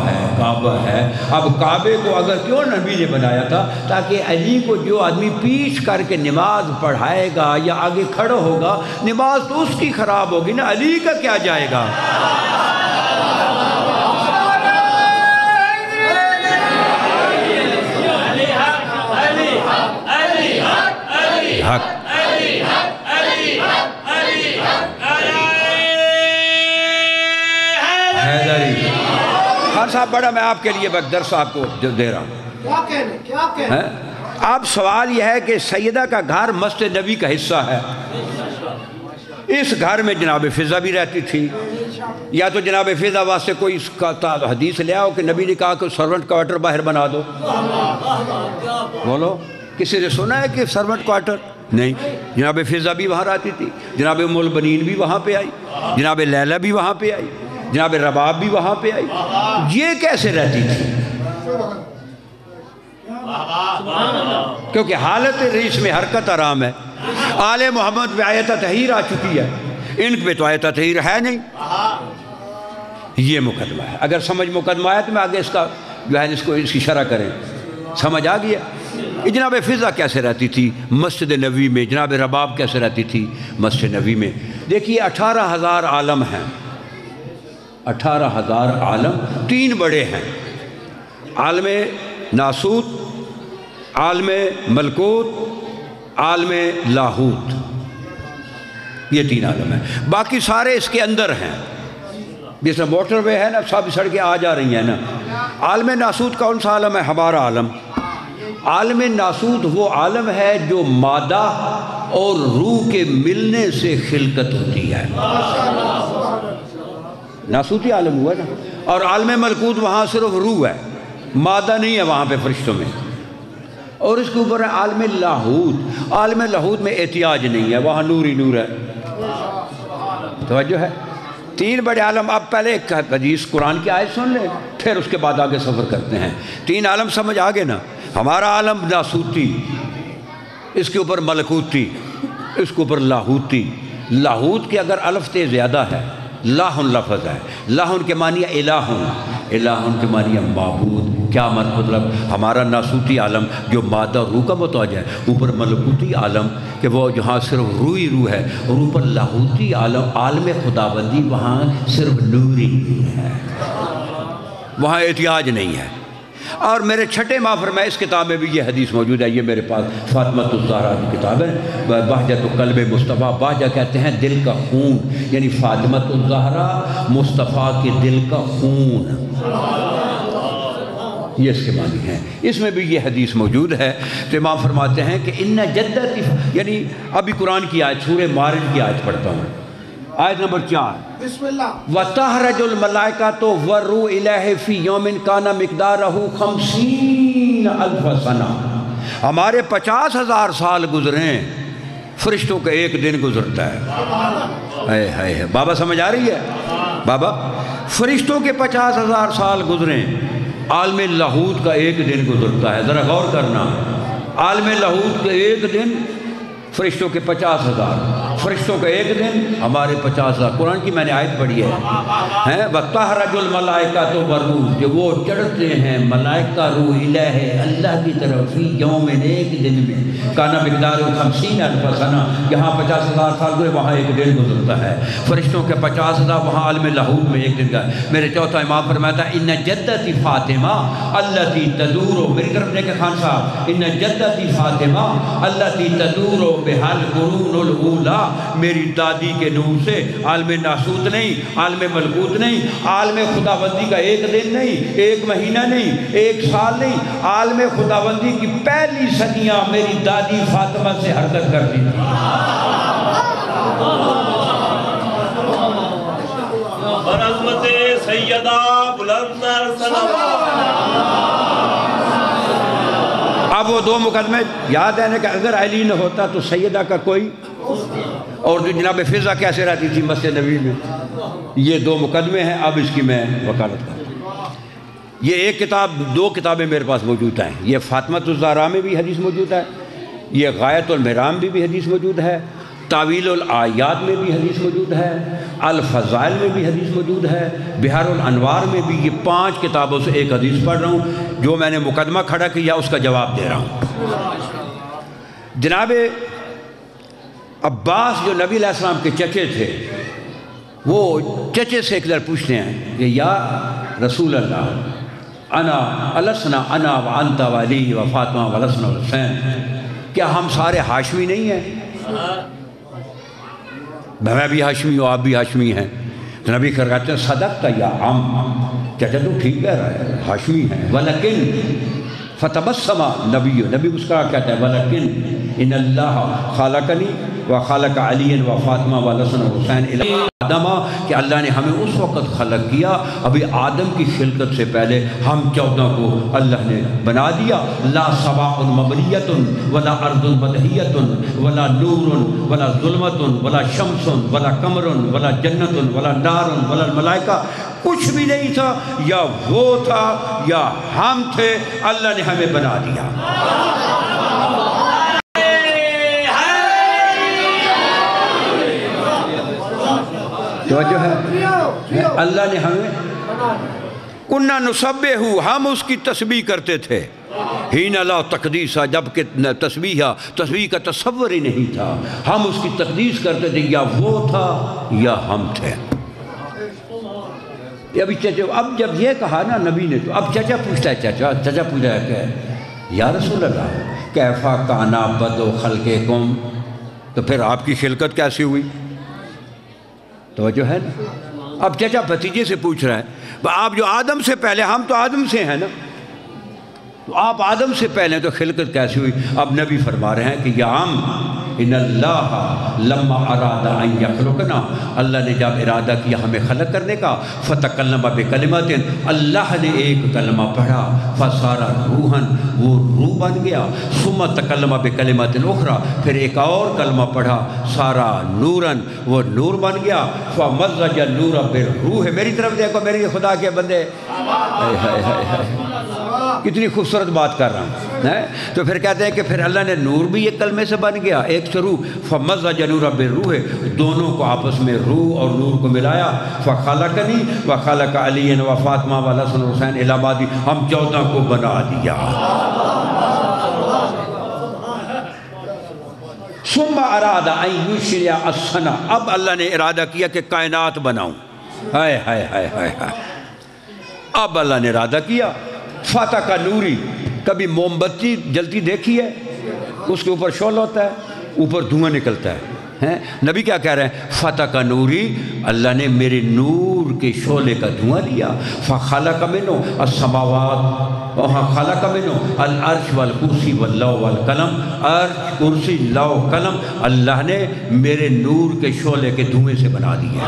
S1: ہے. اب کعبے کو اگر کیوں نبی نے بنایا تھا؟ تاکہ علی کو جو آدمی پیچھ کر کے نماز پڑھائے گا یا آگے کھڑا ہوگا نماز تو اس کی خراب ہوگی نا، علی کا کیا جائے گا. خان صاحب بڑا میں آپ کے لیے درس آپ کو دے رہا ہوں.
S3: کیا کہنے
S1: اب سوال یہ ہے کہ سیدہ کا گھر مسجد نبی کا حصہ ہے. اس گھر میں جناب فضہ بھی رہتی تھی. یا تو جناب فضہ واسطے کوئی اس کا حدیث لے آؤ کہ نبی نے کہا کہ سرونٹ کوارٹر باہر بنا دو. بولو کسی نے سنا ہے کہ سرونٹ کوارٹر؟ نہیں. جناب فضہ بھی وہاں رہتی تھی، جناب ام البنین بھی وہاں پہ آئی، جناب لیلہ بھی وہاں پہ آئی، جناب رباب بھی وہاں پہ آئی. یہ کیسے رہتی تھی؟ کیونکہ حالت ریش میں حرکت آرام ہے. آل محمد پہ آیت تطہیر آ چکی ہے، ان پہ تو آیت تطہیر ہے نہیں. یہ مقدمہ ہے. اگر سمجھ مقدمہ آیا تو میں آگے اس کا جو ہے اس کی شرح کریں. سمجھ آ گیا؟ جناب فضہ کیسے رہتی تھی مسجد نبوی میں، جناب رباب کیسے رہتی تھی مسجد نبوی میں. دیکھیے 18,000 عالم ہیں، 18,000 عالم. 3 بڑے ہیں، عالم ناسوت، عالم ملکوت، عالم لاہوت. یہ 3 عالم ہیں. باقی سارے اس کے اندر ہیں. جس میں موٹر وے ہے نا، سب سڑکیں آ جا رہی ہیں نا. عالم ناسوت کون سا عالم ہے؟ ہمارا عالم. عالم ناسوت وہ عالم ہے جو مادہ اور روح کے ملنے سے خلقت ہوتی ہے. ناسوتی عالم ہوا نا. اور عالم ملکوت وہاں صرف روح ہے، مادہ نہیں ہے وہاں پہ فرشتوں میں. اور اس کے اوپر ہے عالم لاہوت. عالم لاہوت میں احتیاج نہیں ہے، وہاں نور ہی نور ہے. توجہ ہے. 3 بڑے عالم. اب پہلے ایک حدیث قرآن کی آیت سن لیں، پھر اس کے بعد آگے سفر کرتے ہیں. 3 عالم سمجھ آگے نا. ہمارا عالم ناسوتی، اس کے اوپر ملکوتی، اس کے اوپر لاہوتی. لاہوت کے اگر الف تے زیادہ ہے، لاہن لفظ ہے. لاہن کے معنی الہن، الہن کے معنی معبود. کیا مطلب؟ ہمارا ناسوتی عالم جو مادہ روح کا محتاج ہے، اوپر ملکوتی عالم کہ وہ جہاں صرف روح ہی روح ہے، اور اوپر لاہوتی عالم عالم خداوندی وہاں صرف نوری ہے، وہاں احتیاج نہیں ہے. اور میرے چھٹے ماہ فرمائے اس کتاب میں بھی یہ حدیث موجود ہے. یہ میرے پاس فاطمہ الزہرا کی کتاب ہے، بہجت قلب مصطفیٰ. بہجہ کہتے ہیں دل کا خون، یعنی فاطمہ الزہرا مصطفیٰ کے دل کا خون، یہ اس کے معنی ہیں. اس میں بھی یہ حدیث موجود ہے. تو امام فرماتے ہیں کہ ان جدتی، یعنی ابھی قرآن کی آیت سورہ مارج کی آیت پڑھتا ہوں، آیت نمبر 4.
S3: بسم اللہ.
S1: وَتَحْرَجُ الْمَلَائِكَةُ وَالرُّوحُ إِلَيْهِ فِي يَوْمٍ كَانَ مِقْدَارُهُ 50,000 سَنَةً. ہمارے 50,000 سال گزریں، فرشتوں کا ایک دن گزرتا ہے. اے بابا سمجھ آ رہی ہے؟ بابا فرشتوں کے 50,000 سال گزریں، عالم لاہوت کا ایک دن گزرتا ہے. ذرا غور کرنا، عالم لاہوت کا ایک دن، فرشتوں کے 50,000. فرشتوں کا ایک دن ہمارے 50,000. قرآن کی میں نے آیت پڑھی ہے وَتَحْرَجُ الْمَلَائِكَةُ وَالرُّوحُ کہ وہ چڑھتے ہیں ملائکہ روح الہ اللہ کی طرف فی یوم ایک دن میں کانا مقدار 50,000 سنہ. یہاں 50,000 سال ہوئے وہاں ایک دن گزرتا ہے. فرشتوں کے 50,000 وہاں عالم لاہور میں ایک دن کا. میرے چوتھا امام فرماتا ہے ان جدتی فاطمہ التی تدور میری طرف دیکھیں خان صاحب ان جدتی فاطمہ التی تدور بحال قرون الاولا میری دادی کے نور سے عالم ناسوت نہیں عالم ملکوت نہیں عالم خداوندی کا ایک دن نہیں ایک مہینہ نہیں ایک سال نہیں عالم خداوندی کی پہلی صدیاں میری دادی فاطمہ سے حرکت کرتی تھی.
S2: برعظمت سیدہ بلندر صلوات.
S1: اب وہ 2 مقدمے یاد ہے کہ اگر علی نہ ہوتا تو سیدہ کا کوئی اور جو جناب فضا کیسے رہتی تھی مسجد نبوی میں. یہ 2 مقدمے ہیں. اب اس کی میں وکالت کرتا ہوں. یہ ایک کتاب 2 کتابیں میرے پاس موجود ہیں. یہ فاطمۃ الزہرا میں بھی حدیث موجود ہے. یہ غایۃ المرام بھی حدیث موجود ہے. تعویل الآیات میں بھی حدیث موجود ہے. الفضائل میں بھی حدیث موجود ہے. بحار الانوار میں بھی. یہ 5 کتابوں سے ایک حدیث پڑھ رہا ہوں. جو میں نے مقدمہ کھڑا کیا اس کا جواب دے رہا ہوں. جناب عباس جو نبی علیہ السلام کے چچے تھے وہ چچے سے ایک در پوچھتے ہیں کہ یا رسول اللہ انا السنا انا وانت وعلی و فاطمہ والحسن والحسین کیا ہم سارے ہاشمی نہیں ہیں؟ میں بھی ہاشمی ہوں آپ بھی ہاشمی ہیں. تو نبی کہتے ہیں صدقت یا عم چچا تو ٹھیک کہہ رہا ہے ہاشمی ہیں. ولیکن فتبسم نبی مسکرا کہتا ہے ولیکن ان اللہ خالقنی و خالق علی و فاطمہ والحسن والحسین آدم کہ اللہ نے ہمیں اس وقت خلق کیا ابھی آدم کی خلقت سے پہلے ہم 14 کو اللہ نے بنا دیا. لا سواء مبنیۃ ولا ارض بدہیۃ ولا نور ولا ظلمت ولا شمس ولا قمر ولا جنت ولا نار ولا الملائکہ کچھ بھی نہیں تھا. یا وہ تھا یا ہم تھے اللہ نے ہمیں بنا دیا. توجہ ہے اللہ نے ہمیں کننا نسبح ہم اس کی تسبیح کرتے تھے ہین لا تقدیسہ جبکہ تسبیح کا تصور ہی نہیں تھا. ہم اس کی تقدیس کرتے تھے یا وہ تھا یا ہم تھے. ابھی چچا اب جب یہ کہا نا نبی نے تو اب چچا پوچھتا ہے چچا پوچھتا ہے کہ یا رسول اللہ کیفا کانا بدو خلقکم تو پھر آپ کی خلقت کیسی ہوئی؟ توجہ ہے نا. اب چچا بھتیجے سے پوچھ رہا ہے آپ جو آدم سے پہلے ہم تو آدم سے ہیں نا تو آپ آدم سے پہلے تو خلقت کیسی ہوئی؟ اب نبی فرما رہے ہیں کہ یا عم ان اللہ لما اراد ان یخلقنا اللہ نے جب ارادہ کیا ہمیں خلق کرنے کا فتکلم بکلمات اللہ نے ایک کلمہ پڑھا فصار روحن وہ روح بن گیا. ثم تکلم بکلمات اخرى پھر ایک اور کلمہ پڑھا سارا نورن وہ نور بن گیا. فمزج النور بالروح میری طرف دیکھو میرے خدا کے بندے کتنی خوبصورت بات کر رہا ہوں. تو پھر کہتے ہیں کہ پھر اللہ نے نور بھی ایک کلمے سے بن گیا ایک سے روح. فمزج النور بالروح دونوں کو آپس میں روح اور نور کو ملایا. فخلقنی وخلق علی و فاطمہ والحسن والحسین الی بعد ہم 14 کو بنا دیا. ثم اراد ان یشرع السنہ اب اللہ نے ارادہ کیا کہ کائنات بناؤں. ہائے ہائے ہائے ہائے اب اللہ نے ارادہ کیا فاتح کا نوری کبھی موم بتی جلتی دیکھی ہے اس کے اوپر شعلہ ہوتا ہے اوپر دھواں نکلتا ہے. نبی کیا کہہ رہے ہیں فتح کا نوری اللہ نے میرے نور کے شعلے کا دھواں لیا. فخلق منہ السماوات خلق منہ العرش والکرسی واللوح والقلم عرش کرسی لوح قلم اللہ نے میرے نور کے شعلے کے دھوئیں سے بنا دیا.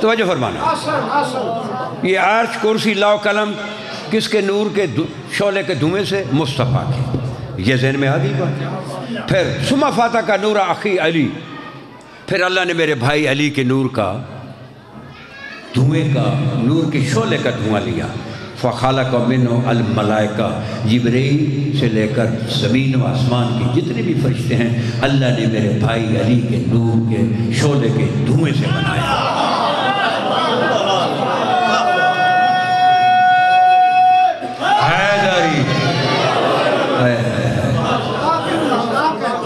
S1: توجہ فرمانا یہ عرش کرسی لوح قلم کس کے نور کے شعلے کے دھوئیں سے مصطفیٰ کے. یہ ذہن میں آ گئی بات. پھر ثم فاتح کا نور اخی علی پھر اللہ نے میرے بھائی علی کے نور کا دھوئیں کا، نور کے شعلے کا دھواں لیا۔ فخلق منہ الملائکہ، جبرائیل سے لے کر زمین و آسمان کے جتنے بھی فرشتے ہیں اللہ نے میرے بھائی علی کے نور کے شعلے کے دھوئیں سے بنایا۔ حیدری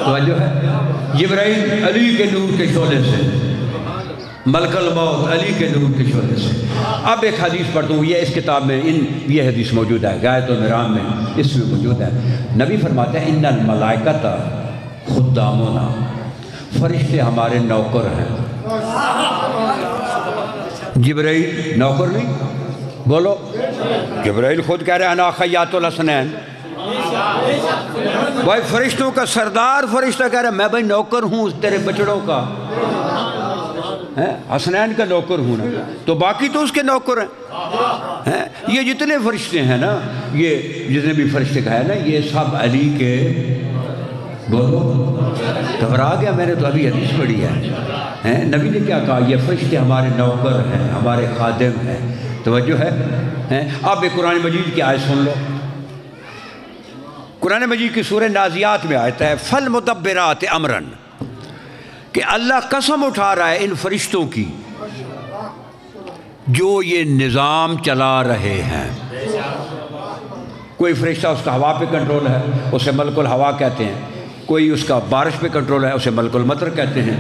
S1: توجہ ہے، جبرائیل علی کے نور کے شعلے سے، ملک الموت علی کے نور کے شعلے سے۔ اب ایک حدیث پڑھتا ہوں، یہ اس کتاب میں یہ حدیث موجود ہے، غایۃ المرام میں اس میں موجود ہے۔ نبی فرماتے ہیں ان الملائکۃ خدامنا، فرشتے ہمارے نوکر ہیں۔ جبرائیل نوکر نہیں، بولو جبرائیل خود کہہ رہے ہیں انا خیاط الحسنین، بھائی فرشتوں کا سردار فرشتہ کہہ رہا ہے میں بھائی نوکر ہوں تیرے بچڑوں کا، حسنین کا نوکر ہوں نا، تو باقی تو اس کے نوکر ہیں۔ یہ جتنے فرشتے ہیں نا، یہ جتنے بھی فرشتے کا ہے نا، یہ سب علی کے، بولو گھبرا گیا میں نے تو ابھی حدیث پڑھی ہے۔ نبی نے کیا کہا؟ یہ فرشتے ہمارے نوکر ہیں، ہمارے خادم ہیں۔ توجہ ہے؟ اب ایک قرآن مجید کی آیت سن لو، قرآن مجید کی سورہ نازیات میں آیت ہے فالمدبرات امرا، کہ اللہ قسم اٹھا رہا ہے ان فرشتوں کی جو یہ نظام چلا رہے ہیں۔ کوئی فرشتہ اس کا ہوا پہ کنٹرول ہے، اسے ملک الہوا کہتے ہیں، کوئی اس کا بارش پہ کنٹرول ہے، اسے ملک المطر کہتے ہیں،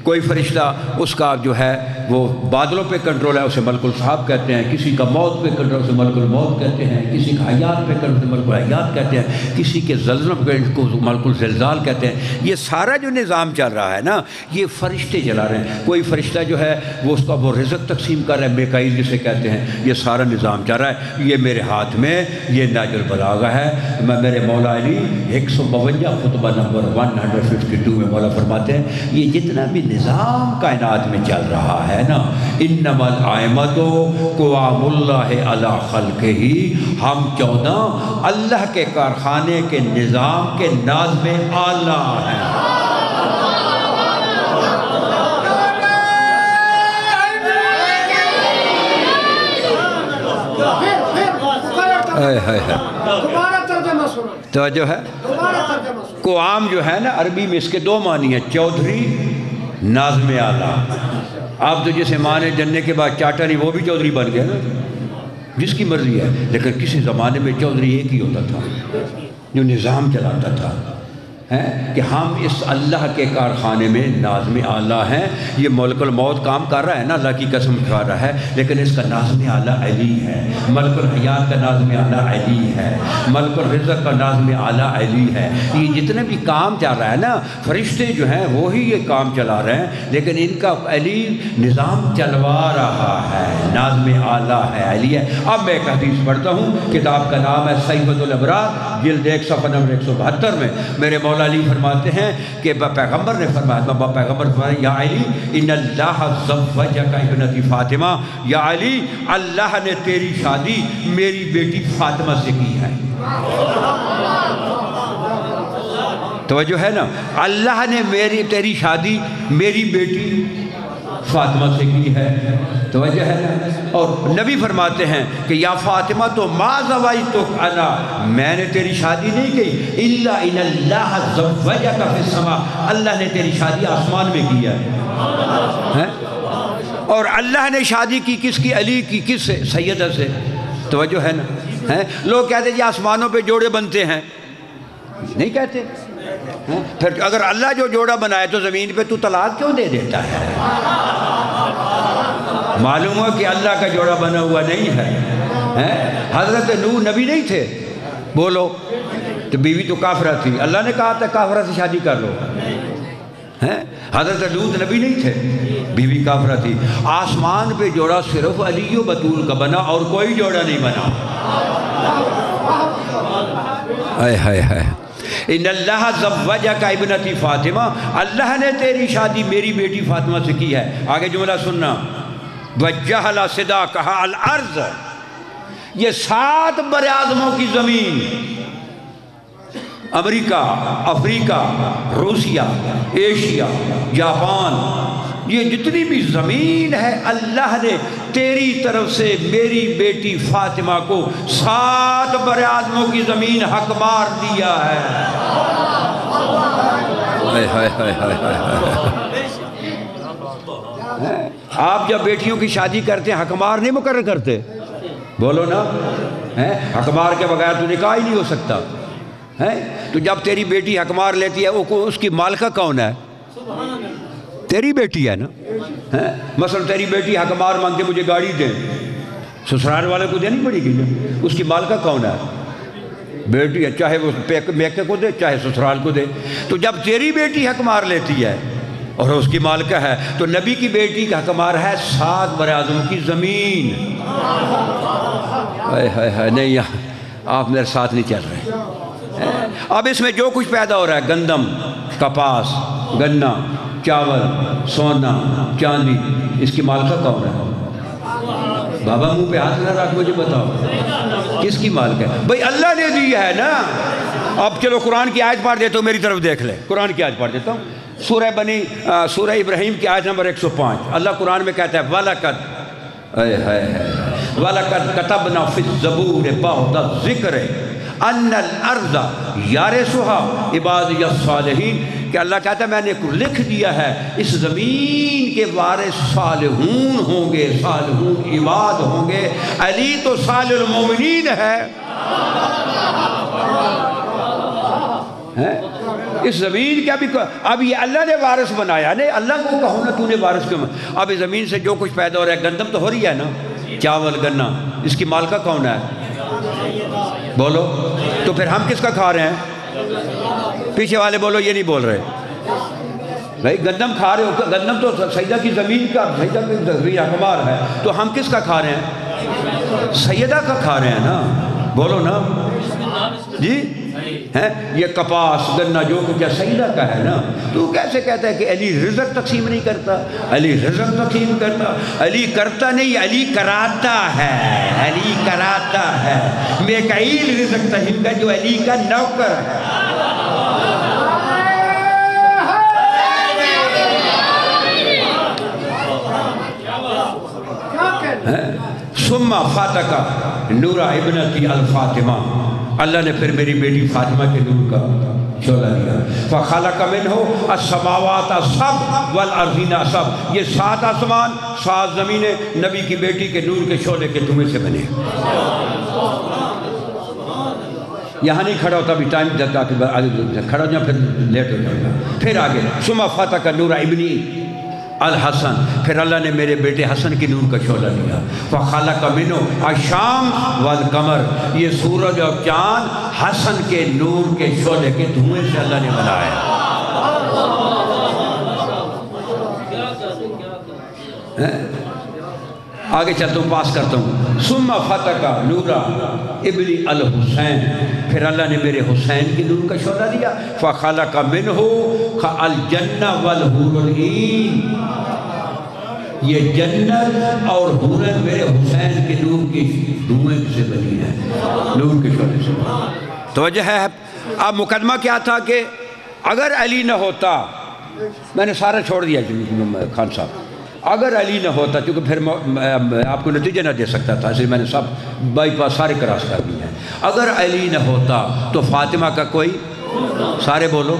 S1: کوئی فرشتہ اس کا جو ہے وہ بادلوں پہ کنٹرول ہے، اسے ملک الصحاب کہتے ہیں، کسی کا موت پہ کنٹرول اسے ملک الموت کہتے ہیں، کسی کا حیات پہ کنٹرول ملک الحیات کہتے ہیں، کسی کے زلزلہ پہ کو ملک الزلزال کہتے ہیں۔ یہ سارا جو نظام چل رہا ہے نا، یہ فرشتے چلا رہے ہیں۔ کوئی فرشتہ جو ہے وہ اس کا وہ رزق تقسیم کر رہا ہے، میکائیل جسے کہتے ہیں، یہ سارا نظام چل رہا ہے۔ یہ میرے ہاتھ میں یہ نہج البلاغہ ہے، میں میرے مولا علی 152 خطبہ نمبر 152 میں مولا فرماتے ہیں یہ جتنا بھی نظام کائنات میں چل رہا ہے نا، انما الائمۃ قوام اللہ علی خلقہ، ہم 14 اللہ کے کارخانے کے نظام کے ناظم اعلیٰ ہیں۔ توجہ ہے؟ قوام جو ہے نا عربی میں اس کے دو معنی ہیں، چودھری، ناظم اعلیٰ۔ آپ تو جسے مانے جننے کے بعد چاٹا نہیں وہ بھی چودھری بن گیا نا، جس کی مرضی ہے، لیکن کسی زمانے میں چودھری ایک ہی ہوتا تھا جو نظام چلاتا تھا، کہ ہم اس اللہ کے کارخانے میں ناظم اعلیٰ ہیں۔ یہ ملک الموت کام کر رہا ہے نا، اللہ کی قسم کھا رہا ہے، لیکن اس کا ناظم اعلیٰ علی ہے۔ ملک الحیات کا ناظم اعلیٰ علی ہے، ملک الرزق کا ناظم اعلیٰ علی ہے۔ یہ جتنے بھی کام چل رہا ہے نا، فرشتے جو ہیں وہی یہ کام چلا رہے ہیں، لیکن ان کا علی نظام چلوا رہا ہے، ناظم اعلیٰ ہے، علی ہے۔ اب میں ایک حدیث پڑھتا ہوں، کتاب کا نام ہے صحیفۃ الابرار، جلد 1 صفحہ نمبر 172 میں میرے مولا علی فرماتے ہیں کہ پیغمبر نے فرمایا، پیغمبر فرمایا یا علی ان اللہ زوجک ابنتی فاطمہ، یا علی اللہ نے تیری شادی میری بیٹی فاطمہ سے کی ہے۔ توجہ ہے نا، اللہ نے تیری شادی میری بیٹی فاطمہ سے کی ہے۔ توجہ ہے نا، اور نبی فرماتے ہیں کہ یا فاطمہ تو ما زوجتک انا، میں نے تیری شادی نہیں کی، الا ان اللہ زوجک فی السماء، اللہ نے تیری شادی آسمان میں کی ہے۔ اور اللہ نے شادی کی کس کی؟ علی کی۔ کس سے؟ سیدہ سے۔ توجہ ہے نا، لوگ کہتے ہیں جی آسمانوں پہ جوڑے بنتے ہیں، نہیں کہتے؟ پھر اگر اللہ جو جوڑا بنائے تو زمین پہ تو طلاق کیوں دے دیتا ہے؟ معلوم ہوا کہ اللہ کا جوڑا بنا ہوا نہیں ہے۔ حضرت نوح نبی نہیں تھے، بولو تو بیوی تو کافرہ تھی، اللہ نے کہا تھا کافرہ سے شادی کر لو۔ حضرت لوط نبی نہیں تھے، بیوی کافرہ تھی۔ آسمان پہ جوڑا صرف علی و بطول کا بنا اور کوئی جوڑا نہیں بنا۔ ہائے ہائے ہائے، ان اللہ زوجک ابنتی فاطمہ، اللہ نے تیری شادی میری بیٹی فاطمہ سے کی ہے۔ آگے جملہ سننا، وجہل صداقھا الارض، یہ 7 براعظموں کی زمین، امریکہ، افریقہ، روسیہ، ایشیا، جاپان، یہ جتنی بھی زمین ہے اللہ نے تیری طرف سے میری بیٹی فاطمہ کو 7 براعظموں کی زمین حق مار دیا ہے۔ آپ جب بیٹیوں کی شادی کرتے ہیں حکمار نہیں مقرر کرتے؟ بولو نا، حکمار کے بغیر تو نکاح ہی نہیں ہو سکتا ہے۔ تو جب تیری بیٹی حکمار لیتی ہے اس کی مالکہ کون ہے؟ تیری بیٹی ہے نا۔ مثلا تیری بیٹی حکمار مانگتے مجھے گاڑی دیں، سسرال والے کو دینی پڑے گی نا، اس کی مالکہ کون ہے؟ بیٹی ہے، چاہے وہ میکے کو دے چاہے سسرال کو دے۔ تو جب تیری بیٹی حکمار لیتی ہے اور اس کی مالکہ ہے تو نبی کی بیٹی کا حکمار ہے 7 براعظموں کی زمین۔ نہیں آپ میرے ساتھ نہیں چل رہے۔ اب اس میں جو کچھ پیدا ہو رہا ہے، گندم، کپاس، گنا، چاول، سونا، چاندی، اس کی مالکہ کون ہے؟ بابا منہ پہ ہاتھ نہ رکھ، مجھے بتاؤ کس کی مالکہ ہے؟ بھئی اللہ نے دی ہے نا۔ اب چلو قرآن کی آیت پڑھ دیتا ہوں، میری طرف دیکھ لے، قرآن کی آیت پڑھ دیتا ہوں، سورہ ابراہیم کی آیت نمبر 105۔ اللہ قرآن میں کہتا ہے وَلَقَدْ كَتَبْنَا فِي الزَّبُورِ بَعْدَ الذِّكْرِ أَنَّ الْأَرْضَ يَرِثُهَا عِبَادِيَ الصَّالِحِينَ، کہ اللہ کہتا ہے میں نے لکھ دیا ہے اس زمین کے وارث صالحون ہوں گے، صالحون عباد ہوں گے۔ علی تو صالح المومنین ہے۔ اس زمین کے اب یہ اللہ نے وارث بنایا، نہیں اللہ کو کہو نا تو نے وارث کیوں؟ اب اس زمین سے جو کچھ پیدا ہو رہا ہے، گندم تو ہو رہی ہے نا، چاول، گنا، اس کی مالکہ کون ہے؟ بولو تو پھر ہم کس کا کھا رہے ہیں؟ پیچھے والے بولو، یہ نہیں بول رہے بھائی، گندم کھا رہے ہو، گندم تو سیدہ کی زمین کا، سیدہ کی زمین حکمار ہے، تو ہم کس کا کھا رہے ہیں؟ سیدہ کا کھا رہے ہیں نا، بولو نا جی۔ یہ کپاس، گنا، جو کچھ سیدہ کا ہے نا، تو کیسے کہتا ہے کہ علی رزق تقسیم نہیں کرتا؟ علی رزق تقسیم کرتا، علی کرتا نہیں، علی کراتا ہے، علی کراتا ہے۔ میکائیل رزق تقسیم کا جو علی کا نوکر ہے۔ ثم فاتکا نورا ابنتی الفاطمہ، اللہ نے پھر میری بیٹی فاطمہ کے نور کا شعلہ دیا۔ فخلق منہ السماوات السبع والارضین السبع، یہ 7 آسمان 7 زمینیں نبی کی بیٹی کے نور کے شعلے کے دھوئیں سے بنے۔ یہاں نہیں کھڑا ہوتا، بھی ٹائم جاتا کہ کھڑا ہو جاؤں پھر لیٹ ہو جاؤں گا۔ پھر آگے ثم فاتک نور ابنی الحسن، پھر اللہ نے میرے بیٹے حسن کی نور کا شعلہ دیا۔ فخلق منہ الشمس والقمر، یہ سورج اور چاند حسن کے نور کے شعلے کے دھوئیں سے اللہ نے بنایا۔ آگے چلتا ہوں، پاس کرتا ہوں۔ ثم فتح نورا ابن الحسین، پھر اللہ نے میرے حسین کی نور کا شعلہ دیا۔ فخلق منہ الجنہ والحور العین، یہ جنت اور حورن میرے حسین کے نور کی دھوئیں سے بنی ہے، نور کے شعلے سے۔ توجہ ہے؟ اب مقدمہ کیا تھا کہ اگر علی نہ ہوتا، میں نے سارا چھوڑ دیا خان صاحب، اگر علی نہ ہوتا، چونکہ پھر آپ کو نتیجہ نہ دے سکتا تھا، اس لیے میں نے سب بائی پاس سارے کراس کر دیے ہیں۔ اگر علی نہ ہوتا تو فاطمہ کا کوئی، سارے بولو،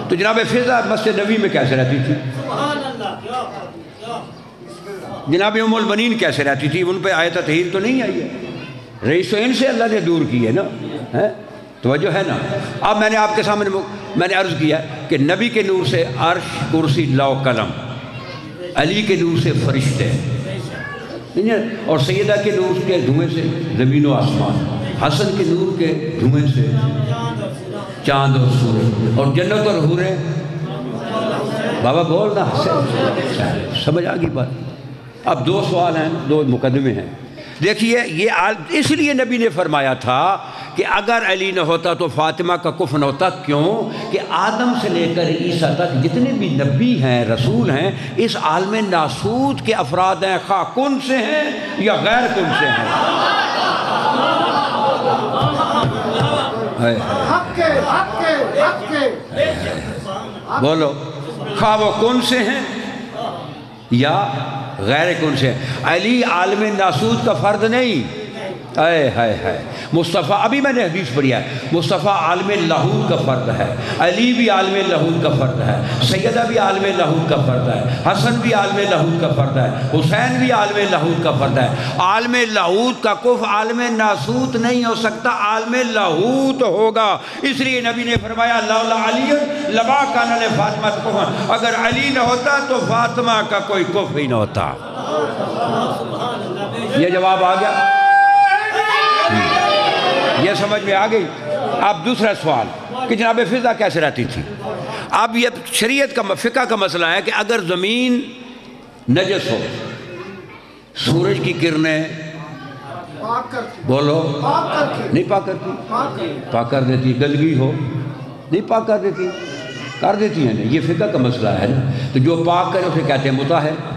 S1: تو جناب فضا مسجد نبی میں کیسے رہتی تھی؟ جناب ام البنین کیسے رہتی تھی؟ ان پہ آیت تطہیر تو نہیں آئی ہے، رئیس و ان سے اللہ نے دور کی ہے نا، توجہ ہے نا۔ اب میں نے آپ کے سامنے میں نے عرض کیا کہ نبی کے نور سے عرش، کرسی، لوح قلم، علی کے نور سے فرشتے، اور سیدہ کے نور کے دھوئیں سے زمین و آسمان، حسن کے نور کے دھوئیں سے چاند اور سورج، اور جنت اور حوریں۔ بابا بولنا، سمجھ آ گئی بات؟ اب 2 سوال ہیں، 2 مقدمے ہیں۔ دیکھیے، یہ اس لیے نبی نے فرمایا تھا کہ اگر علی نہ ہوتا تو فاطمہ کا کفن ہوتا۔ کیوں؟ کہ آدم سے لے کر عیسیٰ تک جتنے بھی نبی ہیں، رسول ہیں، اس عالم ناسوت کے افراد ہیں، خواہ کن سے ہیں یا غیر کن سے ہیں۔ بولو، خواہ وہ کن سے ہیں یا غیر کن سے؟ علی عالم ناسوت کا فرد نہیں، اے ہائے ہائے، مصطفیٰ، ابھی میں نے حدیث پڑھی ہے، مصطفیٰ عالم لاہوت کا فرد ہے، علی بھی عالم لاہوت کا فرد ہے، سیدہ بھی عالم لاہوت کا فرد ہے، حسن بھی عالم لاہوت کا فرد ہے، حسین بھی عالم لاہوت کا فرد ہے۔ عالم لاہوت کا کف عالم ناسوت نہیں ہو سکتا، عالم لاہوت ہوگا۔ اس لیے نبی نے فرمایا لولا علی لما کان لفاطمہ کف، اگر علی نہ ہوتا تو فاطمہ کا کوئی کف ہی نہ ہوتا۔ یہ جواب آ گیا، یہ سمجھ میں آ گئی۔ اب دوسرا سوال کہ جناب فضا کیسے رہتی تھی؟ اب یہ شریعت کا فقہ کا مسئلہ ہے کہ اگر زمین نجس ہو، سورج کی کرنیں
S3: پاک کرتی،
S1: بولو
S3: پاک کرتی،
S1: نہیں پاک کرتی،
S3: پاک کرتی،
S1: پاک کر دیتی، گندگی ہو نہیں پاک کر دیتی، کر دیتی ہیں نا، یہ فقہ کا مسئلہ ہے نا۔ تو جو پاک کرے اسے کہتے ہیں مطہر،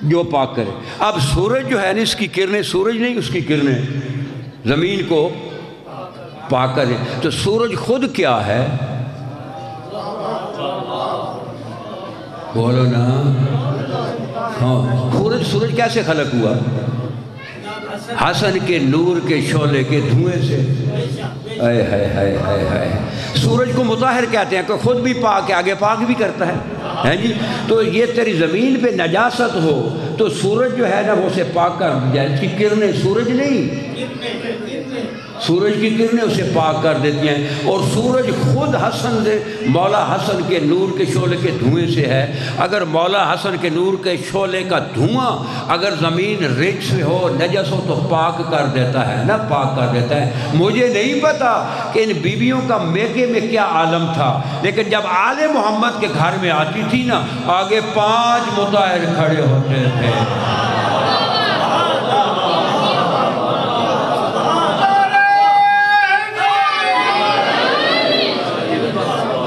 S1: جو پاک کرے۔ اب سورج جو ہے نا، اس کی کرنیں، سورج نہیں اس کی کرنیں زمین کو پاک کرے، تو سورج خود کیا ہے؟ بولو نا، ہاں، سورج کیسے خلق ہوا؟ حسن کے نور کے شعلے کے دھوئیں سے۔ اے ہائے ہائے ہائے ہائے، سورج کو مطہر کہتے ہیں کہ خود بھی پاک ہے، آگے پاک بھی کرتا ہے جی۔ تو یہ تیری زمین پہ نجاست ہو تو سورج جو ہے نا وہ اسے پاک کر دیا، اس کی کرنیں، سورج نہیں، سورج کی کرنیں اسے پاک کر دیتی ہیں۔ اور سورج خود حسن سے، مولا حسن کے نور کے شعلے کے دھوئیں سے ہے۔ اگر مولا حسن کے نور کے شعلے کا دھواں اگر زمین رچ سے ہو، نجس ہو، تو پاک کر دیتا ہے نا، پاک کر دیتا ہے۔ مجھے نہیں پتا کہ ان بیویوں کا میکے میں کیا عالم تھا، لیکن جب آل محمد کے گھر میں آتی تھی نا، آگے 5 مطہر کھڑے ہوتے تھے۔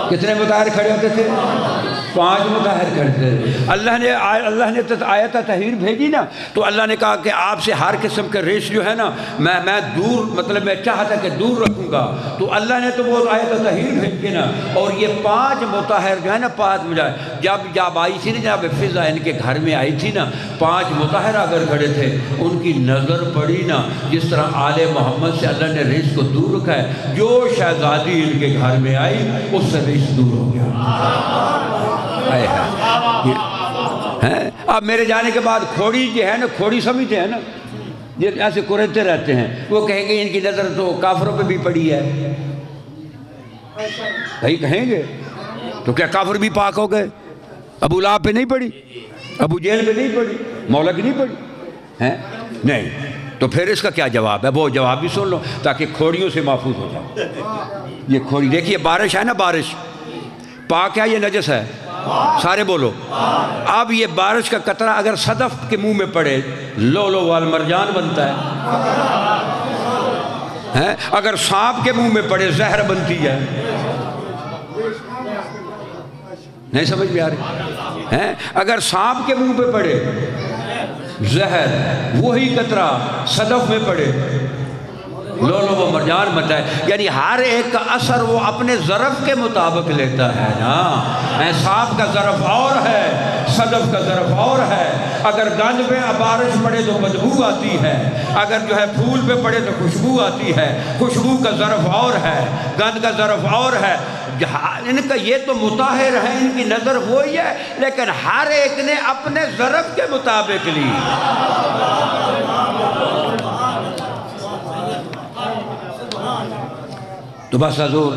S1: کتنے مطہر کھڑے ہوتے تھے؟ 5 مطہر کھڑے تھے۔ اللہ نے آیت تطہیر بھیجی نا، تو اللہ نے کہا کہ آپ سے ہر قسم کے ریش جو ہے نا میں دور، مطلب میں چاہتا کہ دور رکھوں گا، تو اللہ نے تو وہ آیت تطہیر بھیج کے نا، اور یہ 5 مطہر جو ہے نا، 5 مطہر جب آئی تھی نا، جب فضا ان کے گھر میں آئی تھی نا، 5 مطہر اگر کھڑے تھے، ان کی نظر پڑی نا، جس طرح آل محمد سے اللہ نے ریش کو دور رکھا ہے، جو شہزادی ان کے گھر میں آئی اس سے ریش دور ہو گیا۔ اب میرے جانے کے بعد کھوڑی جو ہے نا، کھوڑی سمجھتے ہیں نا، یہ ایسے کریتے رہتے ہیں، وہ کہیں گے ان کی نظر تو کافروں پہ بھی پڑی ہے، بھائی کہیں گے تو کیا کافر بھی پاک ہو گئے؟ ابو لہب پہ نہیں پڑی، ابو جہل پہ نہیں پڑی، مولا کی نہیں پڑی ہیں؟ نہیں۔ تو پھر اس کا کیا جواب ہے؟ وہ جواب بھی سن لو تاکہ کھوڑیوں سے محفوظ ہو جائے۔ یہ کھوڑی دیکھیے، بارش ہے نا، بارش پاک ہے یا نجس ہے؟ سارے بولو۔ اب یہ بارش کا قطرہ اگر صدف کے منہ میں پڑے، لولو والمرجان بنتا ہے، اگر سانپ کے منہ میں پڑے زہر بنتی ہے۔ نہیں سمجھ میں آ رہی ہے؟ اگر سانپ کے منہ پہ پڑے زہر، وہی قطرہ صدف میں پڑے، لولو و مرجان بنتا ہے۔ یعنی ہر ایک کا اثر وہ اپنے ظرف کے مطابق لیتا ہے نا۔ سانپ کا ظرف اور ہے، صدف کا ظرف اور ہے۔ اگر گند پہ بارش پڑے تو بدبو آتی ہے، اگر جو ہے پھول پہ پڑے تو خوشبو آتی ہے۔ خوشبو کا ظرف اور ہے، گند کا ظرف اور ہے۔ ان کا یہ تو مطہر ہے، ان کی نظر وہی ہے، لیکن ہر ایک نے اپنے ظرف کے مطابق لی۔ تو بس حضور،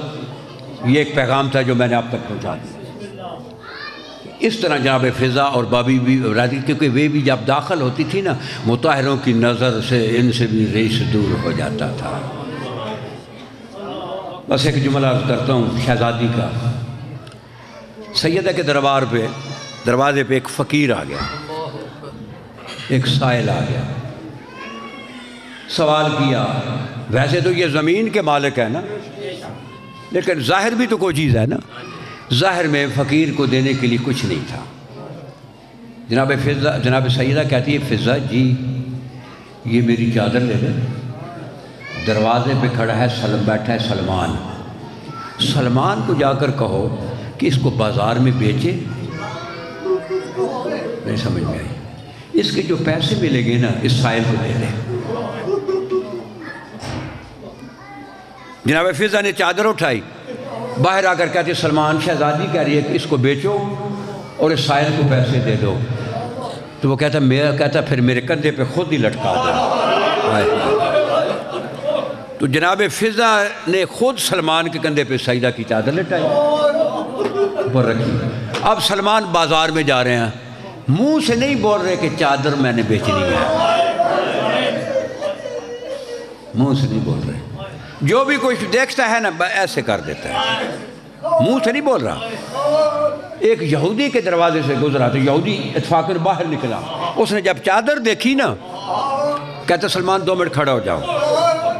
S1: یہ ایک پیغام تھا جو میں نے آپ تک پہنچا دیا۔ اس طرح جناب فضا اور بابی بھی راضی، کیونکہ وہ بھی جب داخل ہوتی تھی نا، مطہروں کی نظر سے ان سے بھی ریش دور ہو جاتا تھا۔ بس ایک جملہ عرض کرتا ہوں شہزادی کا۔ سیدہ کے دروازے پہ ایک فقیر آ گیا، ایک سائل آ گیا، سوال کیا۔ ویسے تو یہ زمین کے مالک ہے نا، لیکن ظاہر بھی تو کوئی چیز ہے نا۔ ظاہر میں فقیر کو دینے کے لیے کچھ نہیں تھا۔ جناب سیدہ کہتی ہے، فضا جی یہ میری چادر لے لے۔ دروازے پہ کھڑا ہے بیٹھا ہے سلمان۔ سلمان کو جا کر کہو کہ اس کو بازار میں بیچے، نہیں سمجھ میں آئی. اس کے جو پیسے ملیں گے نا اس سائل کو دے دیں. جناب فضا نے چادر اٹھائی, باہر آ کر کہتے سلمان شہزادی کہہ رہی ہے کہ اس کو بیچو اور اس سائل کو پیسے دے دو. تو وہ کہتا پھر میرے کندھے پہ خود ہی لٹکا دو. تو جناب فضا نے خود سلمان کے کندھے پہ سجدہ کی چادر لٹائی پر رکھی. اب سلمان بازار میں جا رہے ہیں, منہ سے نہیں بول رہے کہ چادر میں نے بیچنی ہے, منہ سے نہیں بول رہے. جو بھی کوئی دیکھتا ہے نا ایسے کر دیتا ہے, منہ سے نہیں بول رہا. ایک یہودی کے دروازے سے گزرا تو یہودی اتفاقاً باہر نکلا. اس نے جب چادر دیکھی نا کہتا سلمان 2 منٹ کھڑا ہو جاؤ,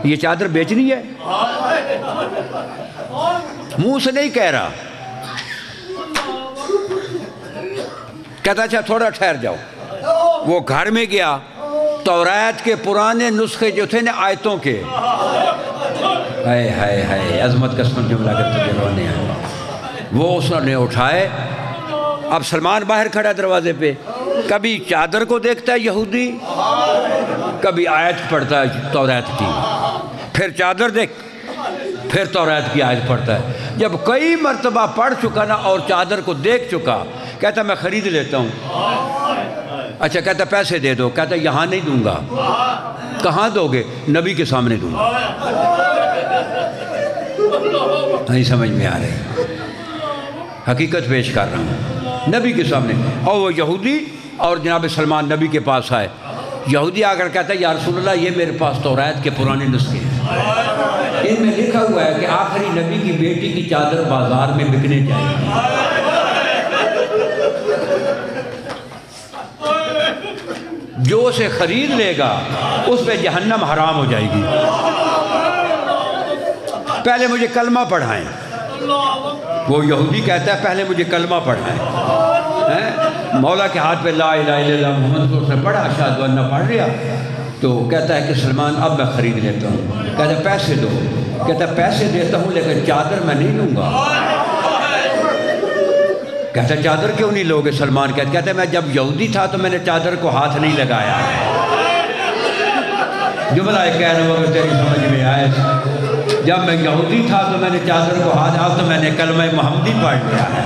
S1: یہ چادر بیچنی ہے. منہ سے نہیں کہہ رہا, کہتا اچھا تھوڑا ٹھہر جاؤ. وہ گھر میں گیا, توریت کے پرانے نسخے جو تھے نا آیتوں کے, ہائے ہائے ہائے عظمت کا سن جملہ کر تجھے رونے ہیں, وہ اس نے اٹھائے. اب سلمان باہر کھڑا دروازے پہ, کبھی چادر کو دیکھتا ہے یہودی, کبھی آیت پڑھتا ہے توریت کی, پھر چادر دیکھ, پھر توریت کی آیت پڑھتا ہے. جب کئی مرتبہ پڑھ چکا نا اور چادر کو دیکھ چکا, کہتا میں خرید لیتا ہوں. اچھا کہتا پیسے دے دو. کہتا یہاں نہیں دوں گا. کہاں دو گے؟ نبی کے سامنے دوں گا. نہیں سمجھ میں آ رہی, حقیقت پیش کر رہا ہوں نبی کے سامنے. اور وہ یہودی اور جناب سلمان نبی کے پاس آئے. یہودی آ کر کہتا ہے یا رسول اللہ یہ میرے پاس توریت کے پرانے نسخے ہیں, ان میں لکھا ہوا ہے کہ آخری نبی کی بیٹی کی چادر بازار میں بکنے جائے گی, جو اسے خرید لے گا اس پہ جہنم حرام ہو جائے گی. پہلے مجھے کلمہ پڑھائیں. وہ یہودی کہتا ہے پہلے مجھے کلمہ پڑھائیں. مولا کے ہاتھ پہ لا الہ الا اللہ محمد رسول اللہ پڑھا, اشہد ان پڑھ لیا. تو کہتا ہے کہ سلمان اب میں خرید لیتا ہوں. کہتا ہے پیسے دو. کہتا ہے پیسے دیتا ہوں لیکن چادر میں نہیں لوں گا. کہتا ہے چادر کیوں نہیں لوگے؟ سلمان کہتا ہے میں جب یہودی تھا تو میں نے چادر کو ہاتھ نہیں لگایا. جملہ کہنا وہ تیری سمجھ میں آئے, جب میں یہودی تھا تو میں نے چادر کو ہاتھ, اب تو میں نے کلمہ محمدی پڑھ لیا ہے,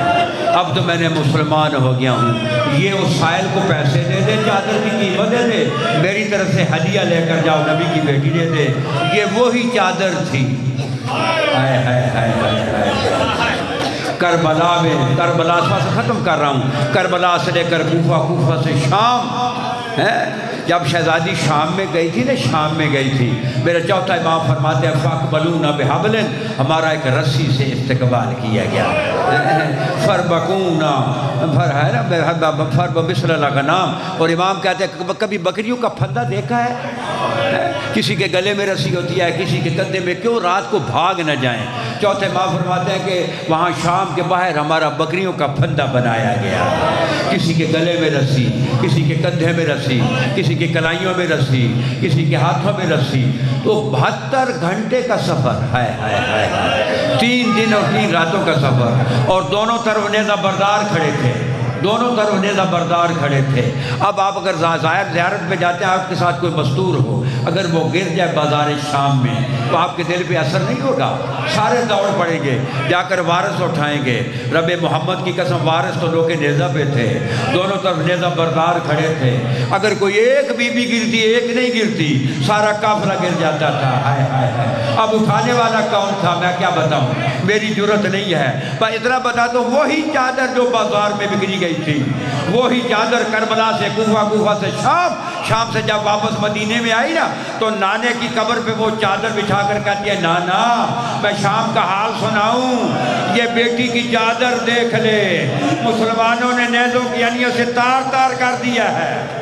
S1: اب تو میں نے مسلمان ہو گیا ہوں. یہ اس سائل کو پیسے دے دے, چادر کی قیمت دے دے, میری طرف سے ہدیہ لے کر جاؤ, نبی کی بیٹی دے دے. یہ وہی چادر تھی. ہائے ہائے ہائے ہائے. کربلا میں, کربلا سے ختم کر رہا ہوں, کربلا سے لے کر کوفہ, کوفہ سے شام ہے. جب شہزادی شام میں گئی تھی نا, شام میں گئی تھی, میرا چوتھا امام فرماتے ہیں فَاقْبَلُونَ بِحَبْلٍ, ہمارا ایک رسی سے استقبال کیا گیا. فَرْبَقُونَ فَرْبَمِثْلَ الْغَنَامِ. اور امام کہتے ہیں کبھی بکریوں کا پھندا دیکھا ہے؟ کسی کے گلے میں رسی ہوتی ہے, کسی کے کندھے میں, کیوں رات کو بھاگ نہ جائیں. چوتھے امام فرماتے ہیں کہ وہاں شام کے باہر ہمارا بکریوں کا پھندا بنایا گیا. کسی کے گلے میں رسی, کسی کے کندھے میں رسی, کسی کے کلائیوں میں رسی, کسی کے ہاتھوں میں رسی. تو 72 گھنٹے کا سفر ہے, 3 دن اور 3 راتوں کا سفر, اور دونوں طرف نیزہ بردار کھڑے تھے, دونوں طرف نیزہ بردار کھڑے تھے. اب آپ اگر زیارت پہ جاتے ہیں, آپ کے ساتھ کوئی مستور ہو, اگر وہ گر جائے بازار شام میں تو آپ کے دل پہ اثر نہیں ہوگا, سارے دوڑ پڑیں گے, جا کر وارث اٹھائیں گے. رب محمد کی قسم وارث تو لوگ نیزہ پہ تھے, دونوں طرف نیزہ بردار کھڑے تھے. اگر کوئی ایک بی بی گرتی, ایک نہیں گرتی, سارا قافلہ گر جاتا تھا. ہائے ہائے ہائے. اب اٹھانے والا کون تھا میں کیا بتاؤں, میری جرت نہیں ہے, پر اتنا بتا دو وہی چادر جو بازار میں بکری گئی تھی, وہی چادر کربلا سے کوفہ, کوفہ سے شام, شام سے جب واپس مدینے میں آئی نا تو نانے کی قبر پہ وہ چادر بچھا کر کہتی ہے نانا میں شام کا حال سناؤں, یہ بیٹی کی چادر دیکھ لے, مسلمانوں نے نیزوں کی انیوں سے تار تار کر دیا ہے.